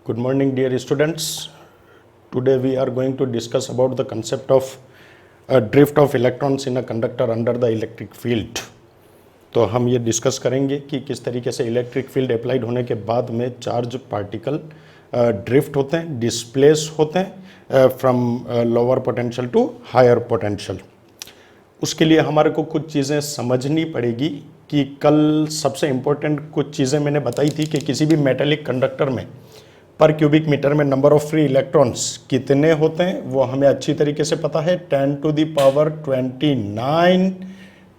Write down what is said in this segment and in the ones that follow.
Good morning, dear students. Today we are going to discuss about the concept of drift of electrons in a conductor under the electric field. तो हम ये discuss करेंगे कि किस तरीके से electric field applied होने के बाद में चार्ज पार्टिकल ड्रिफ्ट होते हैं, डिस्प्लेस होते हैं from lower potential to higher potential. उसके लिए हमारे को कुछ चीज़ें समझनी पड़ेगी कि कल सबसे इम्पोर्टेंट कुछ चीज़ें मैंने बताई थी कि किसी भी मेटेलिक कंडक्टर में पर क्यूबिक मीटर में नंबर ऑफ फ्री इलेक्ट्रॉन्स कितने होते हैं वो हमें अच्छी तरीके से पता है, 10 to the power 29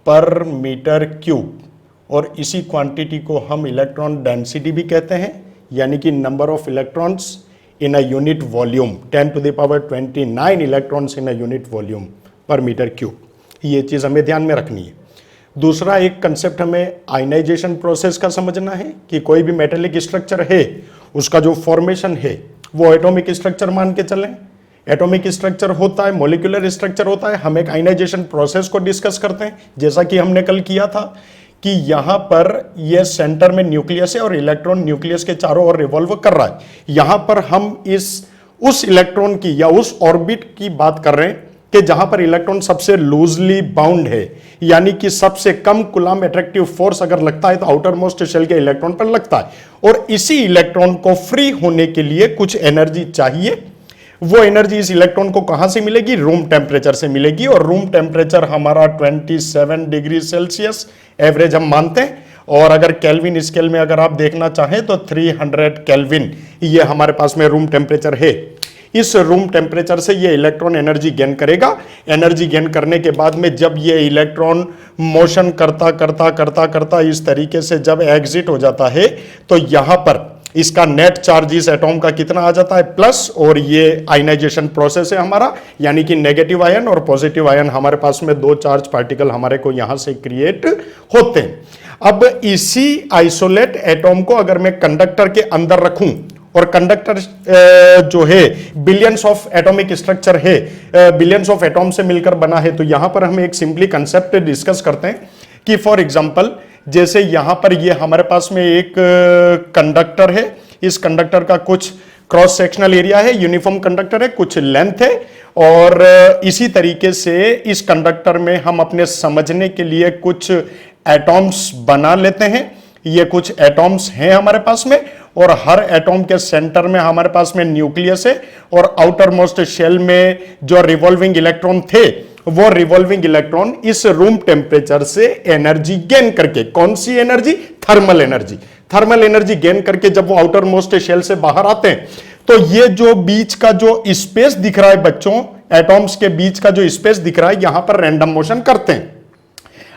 पर मीटर क्यूब। और इसी क्वांटिटी को हम इलेक्ट्रॉन डेंसिटी भी कहते हैं, यानी कि number of electrons in a unit volume, 10 to the power 29 electrons in a unit volume पर मीटर क्यूब। ये चीज़ हमें ध्यान में रखनी है। दूसरा एक कंसेप्ट हमें आयनाइजेशन प्रोसेस का समझना है कि कोई भी मेटेलिक स्ट्रक्चर है उसका जो फॉर्मेशन है वो एटॉमिक स्ट्रक्चर मान के चलें। एटॉमिक स्ट्रक्चर होता है, मॉलिक्यूलर स्ट्रक्चर होता है। हम एक आयनाइजेशन प्रोसेस को डिस्कस करते हैं, जैसा कि हमने कल किया था कि यहां पर ये सेंटर में न्यूक्लियस है और इलेक्ट्रॉन न्यूक्लियस के चारों ओर रिवॉल्व कर रहा है। यहां पर हम उस इलेक्ट्रॉन की या उस ऑर्बिट की बात कर रहे हैं कि जहां पर इलेक्ट्रॉन सबसे लूजली बाउंड है, यानी कि सबसे कम कूलम्ब एट्रैक्टिव फोर्स अगर लगता है तो आउटर मोस्ट शेल के इलेक्ट्रॉन पर लगता है। और इसी इलेक्ट्रॉन को फ्री होने के लिए कुछ एनर्जी चाहिए। वो एनर्जी इस इलेक्ट्रॉन को कहां से मिलेगी? रूम टेम्परेचर से मिलेगी। और रूम टेम्परेचर हमारा 27 डिग्री सेल्सियस एवरेज हम मानते हैं। और अगर केल्विन स्केल में अगर आप देखना चाहें तो 300 केल्विन ये हमारे पास में रूम टेम्परेचर है। इस रूम टेम्परेचर से ये इलेक्ट्रॉन एनर्जी गेन करेगा। एनर्जी गेन करने के बाद में जब ये इलेक्ट्रॉन मोशन करता करता करता करता इस तरीके से जब एग्जिट हो जाता है तो यहां पर इसका नेट चार्ज इस एटॉम का कितना आ जाता है? प्लस। और ये आयनाइजेशन प्रोसेस है हमारा, यानी कि नेगेटिव आयन और पॉजिटिव आयन हमारे पास में दो चार्ज पार्टिकल हमारे को यहां से क्रिएट होते हैं। अब इसी आइसोलेट एटॉम को अगर मैं कंडक्टर के अंदर रखूं, और कंडक्टर जो है बिलियंस ऑफ एटॉमिक स्ट्रक्चर है, बिलियंस ऑफ एटॉम से मिलकर बना है, तो यहां पर हम एक सिंपली कंसेप्ट डिस्कस करते हैं कि फॉर एग्जांपल जैसे यहां पर ये हमारे पास में एक कंडक्टर है। इस कंडक्टर का कुछ क्रॉस सेक्शनल एरिया है, यूनिफॉर्म कंडक्टर है, कुछ लेंथ है। और इसी तरीके से इस कंडक्टर में हम अपने समझने के लिए कुछ एटॉम्स बना लेते हैं। ये कुछ एटॉम्स हैं हमारे पास में, और हर एटॉम के सेंटर में हमारे पास में न्यूक्लियस है। और आउटर मोस्ट शेल में जो रिवॉल्विंग इलेक्ट्रॉन थे वो रिवॉल्विंग इलेक्ट्रॉन इस रूम टेम्परेचर से एनर्जी गेन करके, कौन सी energy? Thermal energy. Thermal energy gain करके जब वो आउटर मोस्ट शेल से बाहर आते हैं तो ये जो बीच का जो स्पेस दिख रहा है बच्चों, एटॉम्स के बीच का जो स्पेस दिख रहा है, यहां पर रैंडम मोशन करते हैं।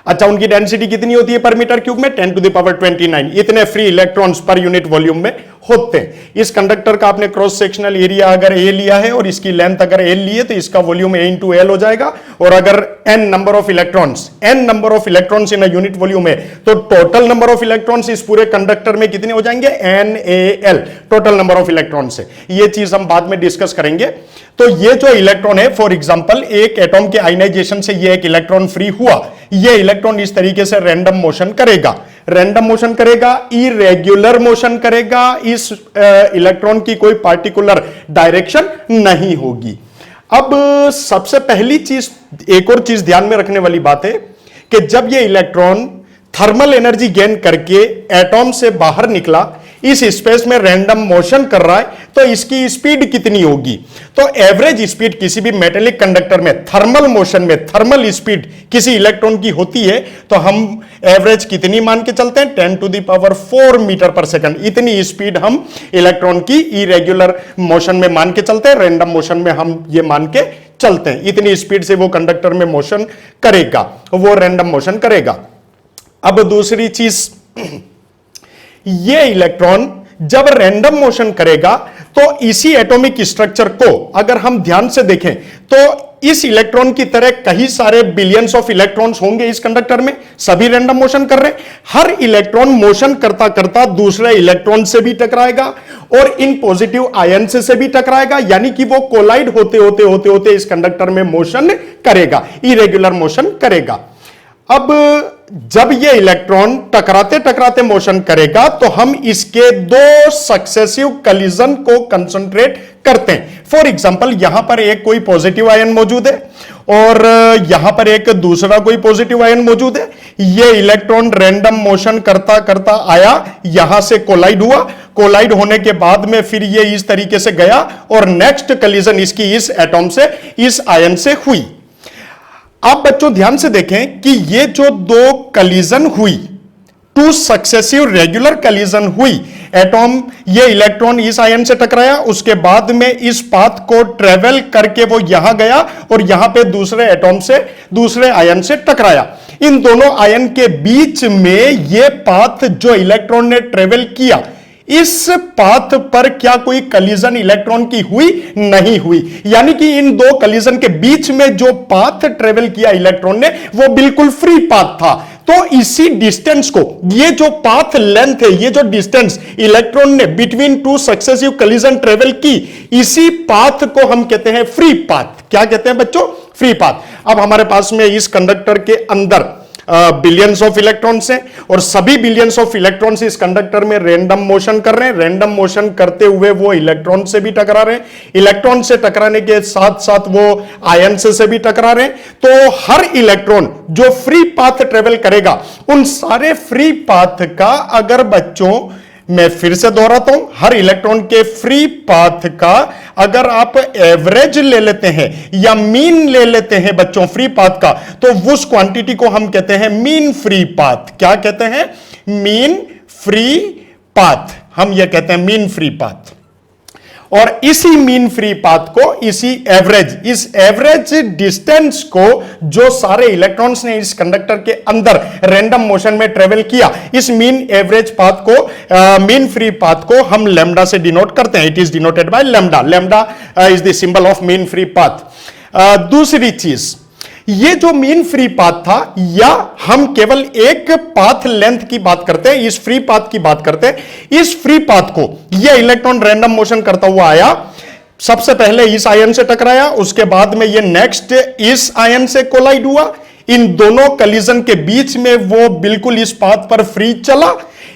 अच्छा, उनकी डेंसिटी कितनी होती है पर मीटर क्यूब में? 10 to the power 29। इतने free electrons per unit volume में होते हैं। इस कंडक्टर का आपने क्रॉस सेक्शनल एरिया अगर ए लिया है और इसकी लेंथ अगर एल लिए तो इसका वॉल्यूम ए इंटू एल हो जाएगा। और अगर n number of electrons in a unit volume है तो टोटल नंबर ऑफ इलेक्ट्रॉन्स इस पूरे कंडक्टर में कितने हो जाएंगे? NaL total number of electrons है। ये चीज हम बाद में डिस्कस करेंगे। तो ये जो इलेक्ट्रॉन है, फॉर एग्जांपल एक एटॉम के आयनाइजेशन से ये एक इलेक्ट्रॉन फ्री हुआ, ये इलेक्ट्रॉन इस तरीके से रैंडम मोशन करेगा, इरेग्युलर मोशन करेगा। इस इलेक्ट्रॉन की कोई पार्टिकुलर डायरेक्शन नहीं होगी। अब सबसे पहली चीज, एक और चीज ध्यान में रखने वाली बात है कि जब ये इलेक्ट्रॉन थर्मल एनर्जी गेन करके एटॉम से बाहर निकला, इस स्पेस में रैंडम मोशन कर रहा है, तो इसकी स्पीड कितनी होगी? तो एवरेज स्पीड किसी भी मेटेलिक कंडक्टर में थर्मल मोशन में थर्मल स्पीड किसी इलेक्ट्रॉन की होती है तो हम एवरेज कितनी मान के चलते हैं? 10 to the power 4 मीटर पर सेकंड। इतनी स्पीड हम इलेक्ट्रॉन की इरेग्युलर मोशन में मान के चलते हैं, रैंडम मोशन में हम ये मान के चलते हैं। इतनी स्पीड से वो कंडक्टर में मोशन करेगा, वो रैंडम मोशन करेगा। अब दूसरी चीज, ये इलेक्ट्रॉन जब रैंडम मोशन करेगा तो इसी एटॉमिक स्ट्रक्चर को अगर हम ध्यान से देखें तो इस इलेक्ट्रॉन की तरह कई सारे बिलियंस ऑफ इलेक्ट्रॉन्स होंगे इस कंडक्टर में, सभी रैंडम मोशन कर रहे हैं। हर इलेक्ट्रॉन मोशन करता करता दूसरे इलेक्ट्रॉन से भी टकराएगा और इन पॉजिटिव आयन से भी टकराएगा, यानी कि वो कोलाइड होते होते होते होते इस कंडक्टर में मोशन करेगा, इरेग्युलर मोशन करेगा। अब जब ये इलेक्ट्रॉन टकराते टकराते मोशन करेगा तो हम इसके दो सक्सेसिव कलिजन को कंसंट्रेट करते हैं। फॉर एग्जांपल यहां पर एक कोई पॉजिटिव आयन मौजूद है और यहां पर एक दूसरा कोई पॉजिटिव आयन मौजूद है। ये इलेक्ट्रॉन रैंडम मोशन करता करता आया, यहां से कोलाइड हुआ, कोलाइड होने के बाद में फिर ये इस तरीके से गया और नेक्स्ट कलिजन इसकी इस एटॉम से, इस आयन से हुई। आप बच्चों ध्यान से देखें कि ये जो दो कलिजन हुई, टू सक्सेसिव रेगुलर कलिजन हुई, एटॉम, ये इलेक्ट्रॉन इस आयन से टकराया, उसके बाद में इस पाथ को ट्रेवल करके वो यहां गया और यहां पे दूसरे एटॉम से, दूसरे आयन से टकराया। इन दोनों आयन के बीच में ये पाथ जो इलेक्ट्रॉन ने ट्रेवल किया, इस पाथ पर क्या कोई कलिजन इलेक्ट्रॉन की हुई? नहीं हुई। यानी कि इन दो कलिजन के बीच में जो पाथ ट्रेवल किया इलेक्ट्रॉन ने वो बिल्कुल फ्री पाथ था। तो इसी डिस्टेंस को, ये जो पाथ लेंथ है, ये जो डिस्टेंस इलेक्ट्रॉन ने between two successive collision travel की, इसी पाथ को हम कहते हैं फ्री पाथ। क्या कहते हैं बच्चों? Free path. अब हमारे पास में इस कंडक्टर के अंदर बिलियंस ऑफ इलेक्ट्रॉन्स हैं और सभी बिलियंस ऑफ इलेक्ट्रॉन्स इस कंडक्टर में रैंडम मोशन कर रहे हैं। रैंडम मोशन करते हुए वो इलेक्ट्रॉन से भी टकरा रहे हैं, इलेक्ट्रॉन से टकराने के साथ साथ वो आयन से भी टकरा रहे हैं। तो हर इलेक्ट्रॉन जो फ्री पाथ ट्रेवल करेगा, उन सारे फ्री पाथ का, अगर बच्चों मैं फिर से दोहराता हूं, हर इलेक्ट्रॉन के फ्री पाथ का अगर आप एवरेज ले लेते हैं या मीन ले लेते हैं बच्चों फ्री पाथ का, तो उस क्वांटिटी को हम कहते हैं मीन फ्री पाथ। क्या कहते हैं? Mean free path. हम यह कहते हैं मीन फ्री पाथ। और इसी मीन फ्री पाथ को, इसी एवरेज, इस एवरेज डिस्टेंस को जो सारे इलेक्ट्रॉन्स ने इस कंडक्टर के अंदर रैंडम मोशन में ट्रेवल किया, इस मीन एवरेज पाथ को, मीन फ्री पाथ को हम लैम्डा से डिनोट करते हैं। It is denoted by lambda. Lambda is the symbol of mean free path. दूसरी चीज, ये जो मीन फ्री पाथ था, या हम केवल एक पाथ लेंथ की बात करते हैं, इस फ्री पाथ की बात करते हैं। इस फ्री पाथ को ये इलेक्ट्रॉन रैंडम मोशन करता हुआ आया, सबसे पहले इस आयन से टकराया, उसके बाद में ये नेक्स्ट इस आयन से कोलाइड हुआ, इन दोनों कलिजन के बीच में वो बिल्कुल इस पाथ पर फ्री चला।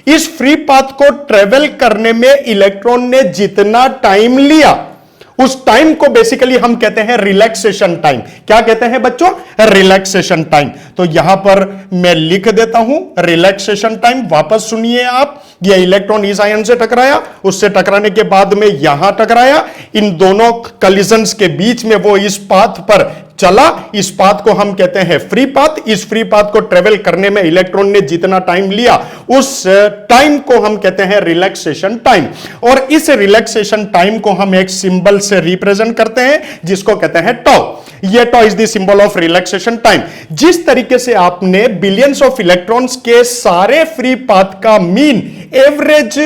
इस फ्री पाथ को ट्रेवल करने में इलेक्ट्रॉन ने जितना टाइम लिया, उस टाइम को बेसिकली हम कहते हैं रिलैक्सेशन टाइम। क्या कहते हैं बच्चों? Relaxation time. तो यहां पर मैं लिख देता हूं रिलैक्सेशन टाइम। वापस सुनिए आप, ये इलेक्ट्रॉन इस आयन से टकराया, उससे टकराने के बाद में यहां टकराया, इन दोनों कलिजन्स के बीच में वो इस पाथ पर चला, इस पाथ को हम कहते हैं फ्री पाथ। इस फ्री पाथ को ट्रेवल करने में इलेक्ट्रॉन ने जितना टाइम लिया, उस टाइम को हम कहते हैं रिलैक्सेशन टाइम। और इस रिलैक्सेशन टाइम को हम एक सिंबल से रिप्रेजेंट करते हैं जिसको कहते हैं टॉ। ये टॉ is the symbol of relaxation time. जिस तरीके से आपने बिलियंस ऑफ इलेक्ट्रॉन्स के सारे फ्री पाथ का मीन एवरेज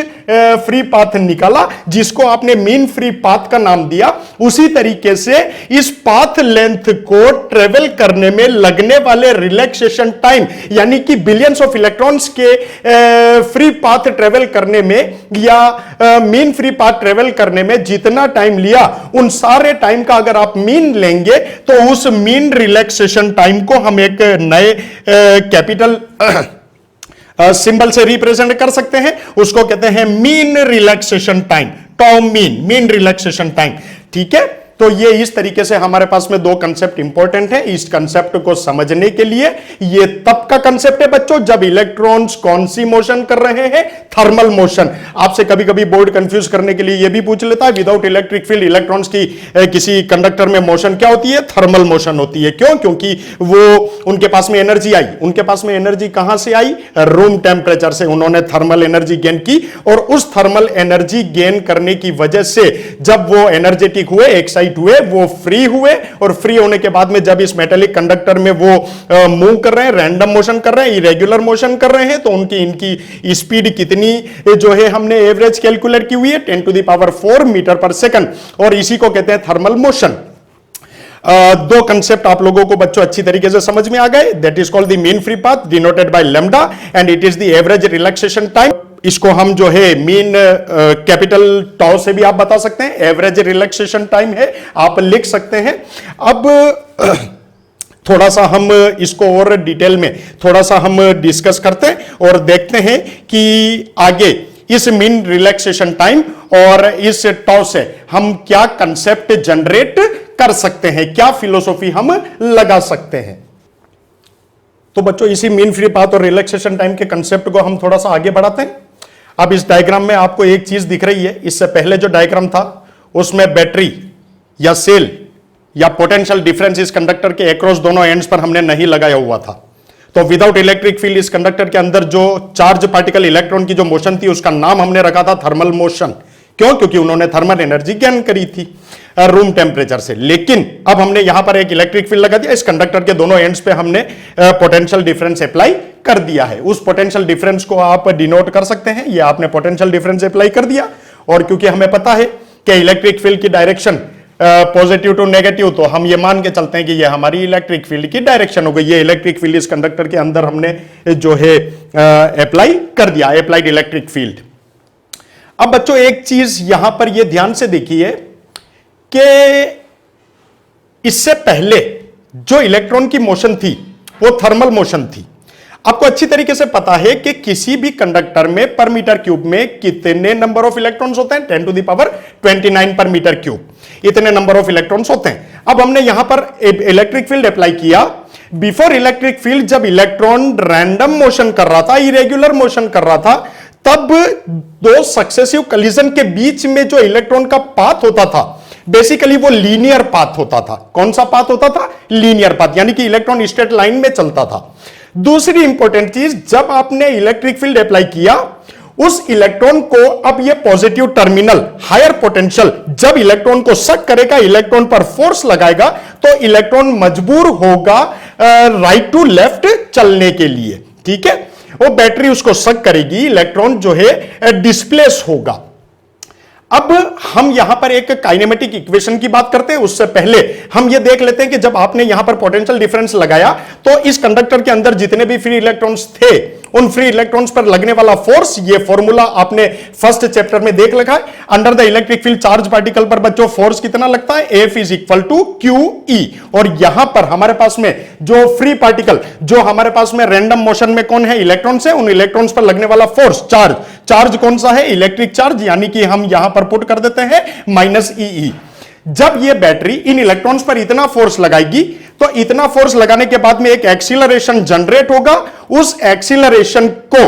फ्री पाथ निकाला, जिसको आपने मीन फ्री पाथ का नाम दिया, उसी तरीके से इस पाथ लेंथ को ट्रेवल करने में लगने वाले रिलैक्सेशन टाइम, यानी कि बिलियंस ऑफ इलेक्ट्रॉन्स के फ्री पाथ ट्रेवल करने में या मीन फ्री पाथ ट्रेवल करने में जितना टाइम लिया, उन सारे टाइम का अगर आप मीन लेंगे तो उस मीन रिलैक्सेशन टाइम को हम एक नए कैपिटल सिंबल से रिप्रेजेंट कर सकते हैं। उसको कहते हैं मीन रिलैक्सेशन टाइम, टॉ मीन, मीन रिलैक्सेशन टाइम। ठीक है, तो ये इस तरीके से हमारे पास में दो कंसेप्ट इंपॉर्टेंट है। इस कंसेप्ट को समझने के लिए, ये तब का कंसेप्ट है बच्चों जब इलेक्ट्रॉन्स कौन सी मोशन कर रहे हैं? Thermal motion. आपसे कभी कभी बोर्ड कंफ्यूज करने के लिए ये भी पूछ लेता है, विदाउट इलेक्ट्रिक फील्ड इलेक्ट्रॉन्स की किसी कंडक्टर में मोशन क्या होती है? थर्मल मोशन होती है। क्यों? क्योंकि वो उनके पास में एनर्जी आई। उनके पास में एनर्जी कहां से आई? रूम टेम्परेचर से उन्होंने थर्मल एनर्जी गेन की, और उस थर्मल एनर्जी गेन करने की वजह से जब वो एनर्जेटिक हुए, एक्साइट हुए, वो फ्री हुए, और फ्री होने के बाद में जब इस मेटेलिक कंडक्टर में वो मूव कर रहे हैं, रैंडम मोशन कर रहे हैं, इरेगुलर मोशन कर रहे हैं, तो उनकी इनकी स्पीड कितनी जो है हमने एवरेज कैलकुलेट की हुई है 10 to the power 4 मीटर पर सेकंड, और इसी को कहते हैं थर्मल मोशन। दो कंसेप्ट आप लोगों को बच्चों अच्छी तरीके से समझ में आ गए। That is called the mean free path denoted by lambda, and it is the average relaxation time. इसको हम जो है मीन कैपिटल टॉ से भी आप बता सकते हैं, एवरेज रिलैक्सेशन टाइम है, आप लिख सकते हैं। अब थोड़ा सा हम इसको और डिटेल में थोड़ा सा हम डिस्कस करते हैं और देखते हैं कि आगे इस मीन रिलैक्सेशन टाइम और इस टॉ से हम क्या कंसेप्ट जनरेट कर सकते हैं, क्या फिलोसॉफी हम लगा सकते हैं। तो बच्चों इसी मीन फ्री पाथ और रिलैक्सेशन टाइम के कंसेप्ट को हम थोड़ा सा आगे बढ़ाते हैं। अब इस डायग्राम में आपको एक चीज दिख रही है, इससे पहले जो डायग्राम था उसमें बैटरी या सेल या पोटेंशियल डिफरेंस इस कंडक्टर के अक्रॉस दोनों एंड्स पर हमने नहीं लगाया हुआ था। तो विदाउट इलेक्ट्रिक फील्ड इस कंडक्टर के अंदर जो चार्ज पार्टिकल इलेक्ट्रॉन की जो मोशन थी उसका नाम हमने रखा था थर्मल मोशन। क्यों? क्योंकि उन्होंने थर्मल एनर्जी गेन करी थी रूम टेम्परेचर से। लेकिन अब हमने यहां पर एक इलेक्ट्रिक फील्ड लगा दिया, इस कंडक्टर के दोनों एंड्स पे हमने पोटेंशियल डिफरेंस अप्लाई कर दिया है। उस पोटेंशियल डिफरेंस को आप डिनोट कर सकते हैं, ये आपने पोटेंशियल डिफरेंस अप्लाई कर दिया। और क्योंकि हमें पता है कि इलेक्ट्रिक फील्ड की डायरेक्शन पॉजिटिव टू नेगेटिव, तो हम ये मान के चलते हैं कि ये हमारी इलेक्ट्रिक फील्ड की डायरेक्शन हो गई। ये इलेक्ट्रिक फील्ड इस कंडक्टर के अंदर हमने जो है अप्लाई कर दिया, अप्लाइड इलेक्ट्रिक फील्ड। अब बच्चों एक चीज यहां पर ये ध्यान से देखिए कि इससे पहले जो इलेक्ट्रॉन की मोशन थी वो थर्मल मोशन थी। आपको अच्छी तरीके से पता है कि किसी भी कंडक्टर में पर मीटर क्यूब में कितने नंबर ऑफ इलेक्ट्रॉन्स होते हैं, 10 टू द पावर 29 पर मीटर क्यूब, इतने नंबर ऑफ इलेक्ट्रॉन्स होते हैं। अब हमने यहां पर इलेक्ट्रिक फील्ड अप्लाई किया। बिफोर इलेक्ट्रिक फील्ड जब इलेक्ट्रॉन रैंडम मोशन कर रहा था, इरेगुलर मोशन कर रहा था, तब दो सक्सेसिव कलिजन के बीच में जो इलेक्ट्रॉन का पाथ होता था बेसिकली वो लीनियर पाथ होता था। कौन सा पाथ होता था? लीनियर पाथ, यानी कि इलेक्ट्रॉन स्ट्रेट लाइन में चलता था। दूसरी इंपॉर्टेंट चीज, जब आपने इलेक्ट्रिक फील्ड अप्लाई किया उस इलेक्ट्रॉन को, अब ये पॉजिटिव टर्मिनल हायर पोटेंशियल जब इलेक्ट्रॉन को सक करेगा, इलेक्ट्रॉन पर फोर्स लगाएगा, तो इलेक्ट्रॉन मजबूर होगा राइट टू लेफ्ट चलने के लिए। ठीक है, वो बैटरी उसको सक करेगी, इलेक्ट्रॉन जो है डिस्प्लेस होगा। अब हम यहां पर एक काइनेमेटिक इक्वेशन की बात करते हैं, उससे पहले हम यह देख लेते हैं कि जब आपने यहां पर पोटेंशियल डिफरेंस लगाया तो इस कंडक्टर के अंदर जितने भी फ्री इलेक्ट्रॉन्स थे उन फ्री इलेक्ट्रॉन्स पर लगने वाला फोर्स, ये फॉर्मूला आपने फर्स्ट चैप्टर में देख रखा है। Under the electric field charge particle पर बच्चों फोर्स कितना लगता है? F is equal to QE। और यहां पर हमारे पास में जो फ्री पार्टिकल, जो हमारे पास में रैंडम मोशन में कौन है? इलेक्ट्रॉन्स है। उन इलेक्ट्रॉन्स पर लगने वाला फोर्स चार्ज कौन सा है? इलेक्ट्रिक चार्ज, यानी कि हम यहां पर पुट कर देते हैं -EE। जब ये बैटरी इन इलेक्ट्रॉन्स पर इतना फोर्स लगाएगी तो इतना फोर्स लगाने के बाद में एक एक्सीलरेशन जनरेट होगा। उस एक्सीलरेशन को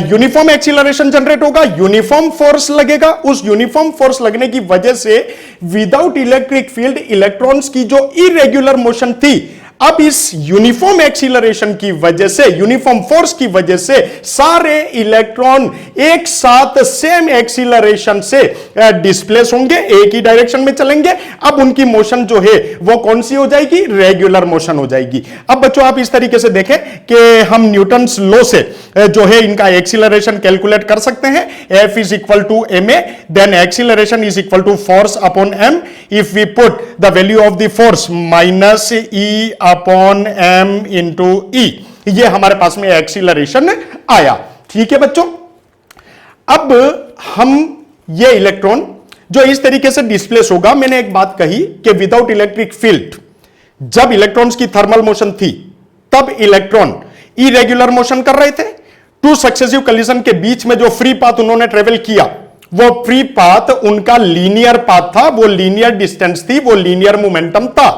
यूनिफॉर्म एक्सीलरेशन जनरेट होगा, यूनिफॉर्म फोर्स लगेगा। उस यूनिफॉर्म फोर्स लगने की वजह से विदाउट इलेक्ट्रिक फील्ड इलेक्ट्रॉन्स की जो इरेग्युलर मोशन थी, अब इस यूनिफॉर्म एक्सीलरेशन की वजह से, यूनिफॉर्म फोर्स की वजह से सारे इलेक्ट्रॉन एक साथ सेम एक्सीलरेशन से डिस्प्लेस होंगे, एक ही डायरेक्शन में चलेंगे। अब उनकी मोशन जो है वो कौन सी हो जाएगी? रेगुलर मोशन हो जाएगी। अब बच्चों आप इस तरीके से देखें कि हम न्यूटन्स लॉ से जो है इनका एक्सीलरेशन कैलकुलेट कर सकते हैं। F is equal to ma, then acceleration is equal to force upon m। If we put the value of the force -E upon m into E, ये हमारे पास में एक्सीलरेशन आया। ठीक है बच्चों, अब हम ये इलेक्ट्रॉन जो इस तरीके से डिस्प्लेस होगा, मैंने एक बात कही कि विदाउट इलेक्ट्रिक फील्ड जब इलेक्ट्रॉन्स की थर्मल मोशन थी तब इलेक्ट्रॉन इरेगुलर मोशन कर रहे थे। टू सक्सेसिव कलिजन के बीच में जो फ्री पाथ उन्होंने ट्रेवल किया, वो फ्री पाथ उनका लीनियर पाथ था, वो लीनियर डिस्टेंस थी, वो लीनियर मोमेंटम था,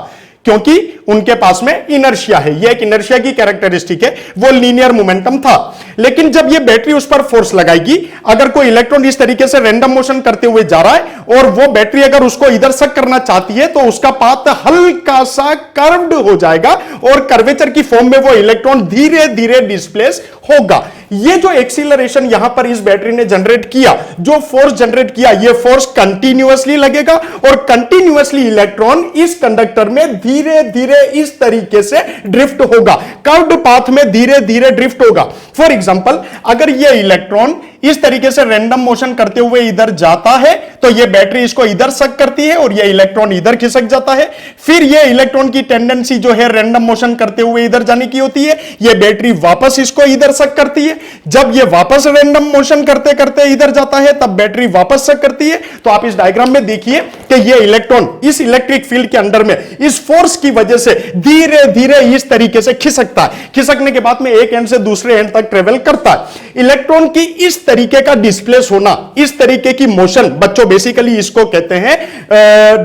क्योंकि उनके पास में इनर्शिया है। ये एक इनर्शिया की कैरेक्टरिस्टिक है, वो लीनियर मोमेंटम था। लेकिन जब ये बैटरी उस पर फोर्स लगाएगी, अगर कोई इलेक्ट्रॉन इस तरीके से रैंडम मोशन करते हुए जा रहा है और वो बैटरी अगर उसको इधर सक करना चाहती है तो उसका पाथ हल्का सा कर्व्ड हो जाएगा और कर्वेचर की फॉर्म में वो इलेक्ट्रॉन धीरे धीरे डिस्प्लेस होगा। ये जो एक्सीलरेशन यहां पर इस बैटरी ने जनरेट किया, जो फोर्स जनरेट किया, ये फोर्स कंटिन्यूअसली लगेगा और कंटिन्यूअसली इलेक्ट्रॉन इस कंडक्टर में धीरे धीरे इस तरीके से ड्रिफ्ट होगा, कर्व्ड पाथ में धीरे धीरे ड्रिफ्ट होगा। फॉर एग्जांपल, अगर ये इलेक्ट्रॉन इस तरीके से रैंडम मोशन करते हुए इधर जाता है तो ये बैटरी इसको इधर सक करती है और ये इलेक्ट्रॉन इधर खिसक जाता है। फिर ये इलेक्ट्रॉन की टेंडेंसी जो है रैंडम मोशन करते हुए इधर जाने की होती है, ये बैटरी वापस इसको इधर सक करती है। जब ये वापस रैंडम मोशन करते करते इधर जाता है तब बैटरी वापस सक करती है। तो आप इस डायग्राम में देखिए कि ये इलेक्ट्रॉन इस इलेक्ट्रिक फील्ड के अंदर में इस फोर्स की वजह से धीरे धीरे इस तरीके से खिसकता है, खिसकने के बाद में एक एंड से दूसरे एंड तक ट्रेवल करता है। इलेक्ट्रॉन की इस तरीके का डिस्प्लेस होना, इस तरीके की मोशन बच्चों बेसिकली इसको कहते हैं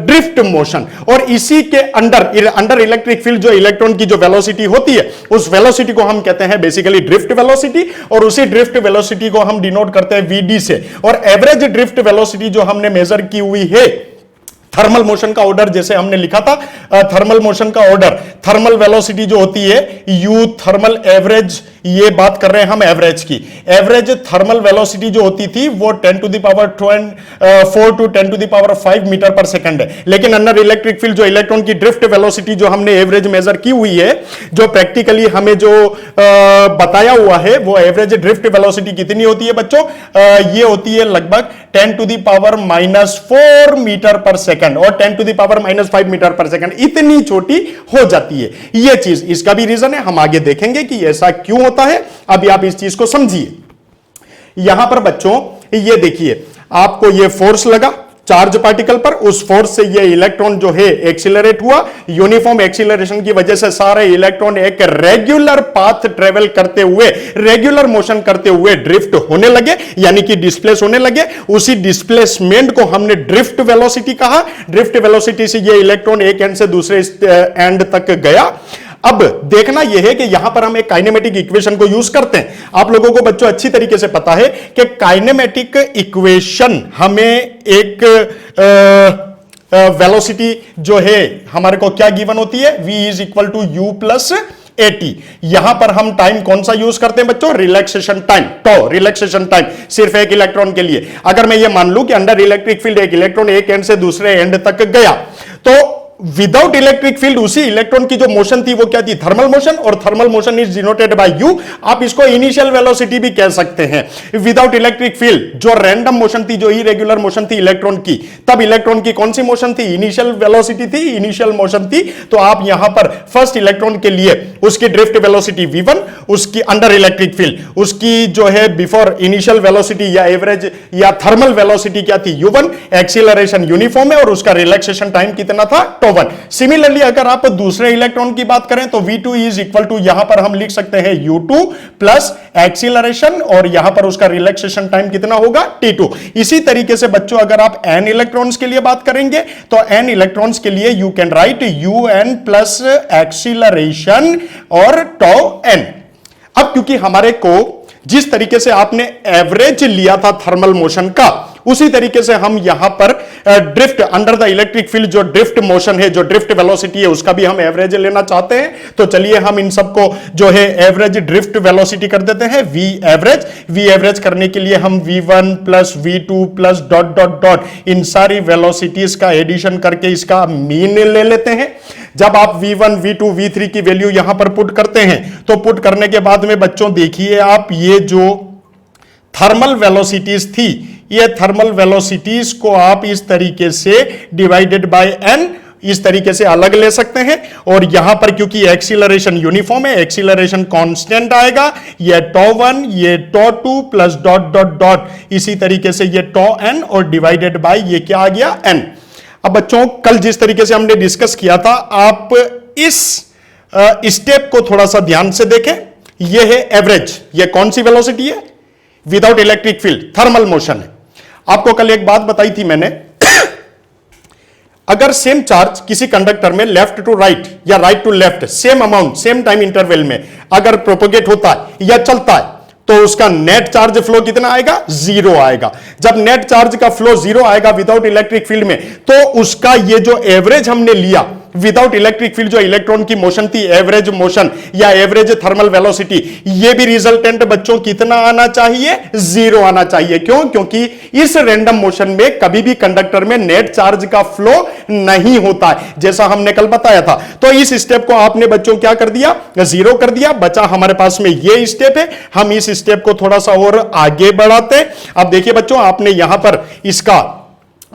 ड्रिफ्ट मोशन। और इसी के अंडर इलेक्ट्रिक फील्ड जो इलेक्ट्रॉन की जो वेलोसिटी होती है, उस वेलोसिटी को हम कहते हैं बेसिकली ड्रिफ्ट वेलोसिटी, और उसी ड्रिफ्ट वेलोसिटी को हम डिनोट करते हैं वीडी से। और एवरेज ड्रिफ्ट वेलोसिटी जो हमने मेजर की हुई है थर्मल मोशन का ऑर्डर, जैसे हमने लिखा था थर्मल मोशन का ऑर्डर, थर्मल वेलोसिटी जो होती है यू थर्मल एवरेज, ये बात कर रहे हैं हम एवरेज की। एवरेज थर्मल वेलोसिटी जो होती थी वो 10 to the power 4 to 10 to the power 5 metre पर सेकंड है। लेकिन अंडर इलेक्ट्रिक फील्ड जो इलेक्ट्रॉन की ड्रिफ्ट वेलोसिटी जो हमने एवरेज मेजर की हुई है, जो प्रैक्टिकली हमें जो बताया हुआ है, वो एवरेज ड्रिफ्ट वेलोसिटी कितनी होती है बच्चों? ये होती है लगभग 10 to the power -4 मीटर पर सेकंड और 10 to the power -5 मीटर पर सेकंड, इतनी छोटी हो जाती है ये चीज। इसका भी रीजन है, हम आगे देखेंगे कि ऐसा क्यों होता है। अभी आप इस चीज को समझिए। यहां पर बच्चों ये देखिए, आपको ये फोर्स लगा चार्ज पार्टिकल पर, उस फोर्स से ये इलेक्ट्रॉन जो है एक्सीलरेट हुआ। यूनिफॉर्म एक्सीलरेशन की वजह से सारे इलेक्ट्रॉन एक रेगुलर पाथ ट्रेवल करते हुए, रेगुलर मोशन करते हुए ड्रिफ्ट होने लगे, यानी कि डिस्प्लेस होने लगे। उसी डिस्प्लेसमेंट को हमने ड्रिफ्ट वेलोसिटी कहा। ड्रिफ्ट वेलोसिटी से ये इलेक्ट्रॉन एक एंड से दूसरे एंड तक गया। अब देखना यह है कि यहां पर हम एक काइनेमेटिक इक्वेशन को यूज करते हैं। आप लोगों को बच्चों अच्छी तरीके से पता है कि काइनेमेटिक इक्वेशन हमें एक वेलोसिटी जो है हमारे को क्या गिवन होती है, v is equal to u plus AT। यहां पर हम टाइम कौन सा यूज करते हैं बच्चों? रिलैक्सेशन टाइम, तो रिलैक्सेशन टाइम सिर्फ एक इलेक्ट्रॉन के लिए। अगर मैं ये मान लूं कि अंडर इलेक्ट्रिक फील्ड एक इलेक्ट्रॉन एक एंड से दूसरे एंड तक गया, तो विदाउट इलेक्ट्रिक फील्ड उसी इलेक्ट्रॉन की जो मोशन थी वो क्या थी? थर्मल मोशन, और thermal motion is denoted bye you. आप इसको इनिशियल वेलोसिटी भी कह सकते हैं। विदाउट इलेक्ट्रिक फील्ड जो रैंडम मोशन थी, जो इरेगुलर मोशन थी इलेक्ट्रॉन की, तब इलेक्ट्रॉन की कौन सी मोशन थी? इनिशियल वेलोसिटी थी, इनिशियल मोशन थी। तो आप यहां पर फर्स्ट इलेक्ट्रॉन के लिए उसकी ड्रिफ्ट वेलोसिटी v1, उसकी अंडर इलेक्ट्रिक फील्ड उसकी जो है बिफोर इनिशियल वेलोसिटी या एवरेज या थर्मल वेलोसिटी क्या थी? u1। एक्सीलरेशन यूनिफॉर्म है और उसका रिलैक्सेशन टाइम कितना था? τ1। सिमिलरली अगर आप दूसरे इलेक्ट्रॉन की बात करें तो v2 इज इक्वल टू, यहां पर हम लिख सकते हैं u2 प्लस एक्सीलरेशन, और यहां पर उसका रिलैक्सेशन टाइम कितना होगा? t2। इसी तरीके से बच्चों अगर आप n इलेक्ट्रॉन्स के लिए बात करेंगे तो n इलेक्ट्रॉन्स के लिए you can right un plus acceleration और τn। अब क्योंकि हमारे को जिस तरीके से आपने एवरेज लिया था थर्मल मोशन का, उसी तरीके से हम यहां पर drift under the electric field जो ड्रिफ्ट मोशन है, जो ड्रिफ्ट वेलोसिटी है, उसका भी हम एवरेज लेना चाहते हैं। तो चलिए हम इन सबको जो है एवरेज ड्रिफ्ट वेलोसिटी कर देते हैं वी एवरेज। वी एवरेज करने के लिए हम v1 plus v2 plus dot dot dot in सारी वेलोसिटीज का एडिशन करके इसका मीन ले लेते हैं। जब आप v1 v2 v3 की वैल्यू यहां पर पुट करते हैं, तो पुट करने के बाद में बच्चों देखिए आप, ये जो थर्मल वेलोसिटीज थी, ये थर्मल वेलोसिटीज को आप इस तरीके से डिवाइडेड बाय n इस तरीके से अलग ले सकते हैं। और यहां पर क्योंकि एक्सीलरेशन यूनिफॉर्म है, एक्सीलरेशन कांस्टेंट आएगा, ये τ1 ये τ2 प्लस डॉट डॉट डॉट इसी तरीके से ये τn और डिवाइडेड बाय ये क्या आ गया? n। अब बच्चों कल जिस तरीके से हमने डिस्कस किया था, आप इस स्टेप को थोड़ा सा ध्यान से देखें। यह है एवरेज, यह कौन सी वेलोसिटी है? Without electric field thermal motion है। आपको कल एक बात बताई थी मैंने, अगर सेम चार्ज किसी कंडक्टर में लेफ्ट टू राइट या right to left same amount same time interval में अगर प्रोपोगेट होता है या चलता है, तो उसका नेट चार्ज फ्लो कितना आएगा? 0 आएगा। जब नेट चार्ज का फ्लो 0 आएगा विदाउट इलेक्ट्रिक फील्ड में, तो उसका ये जो एवरेज हमने लिया विदाउट इलेक्ट्रिक फील्ड, जो इलेक्ट्रॉन की मोशन थी, एवरेज मोशन या एवरेज थर्मल वेलोसिटी, ये भी रिजल्टेंट बच्चों कितना आना चाहिए? 0 आना चाहिए। क्यों? क्योंकि इस रैंडम मोशन में कभी भी कंडक्टर में नेट चार्ज का फ्लो नहीं होता है, जैसा हमने कल बताया था। तो इस स्टेप को आपने बच्चों क्या कर दिया? 0 कर दिया। बचा हमारे पास में ये स्टेप है। हम इस स्टेप को थोड़ा सा और आगे बढ़ाते हैं। अब देखिए बच्चों, आपने यहां पर इसका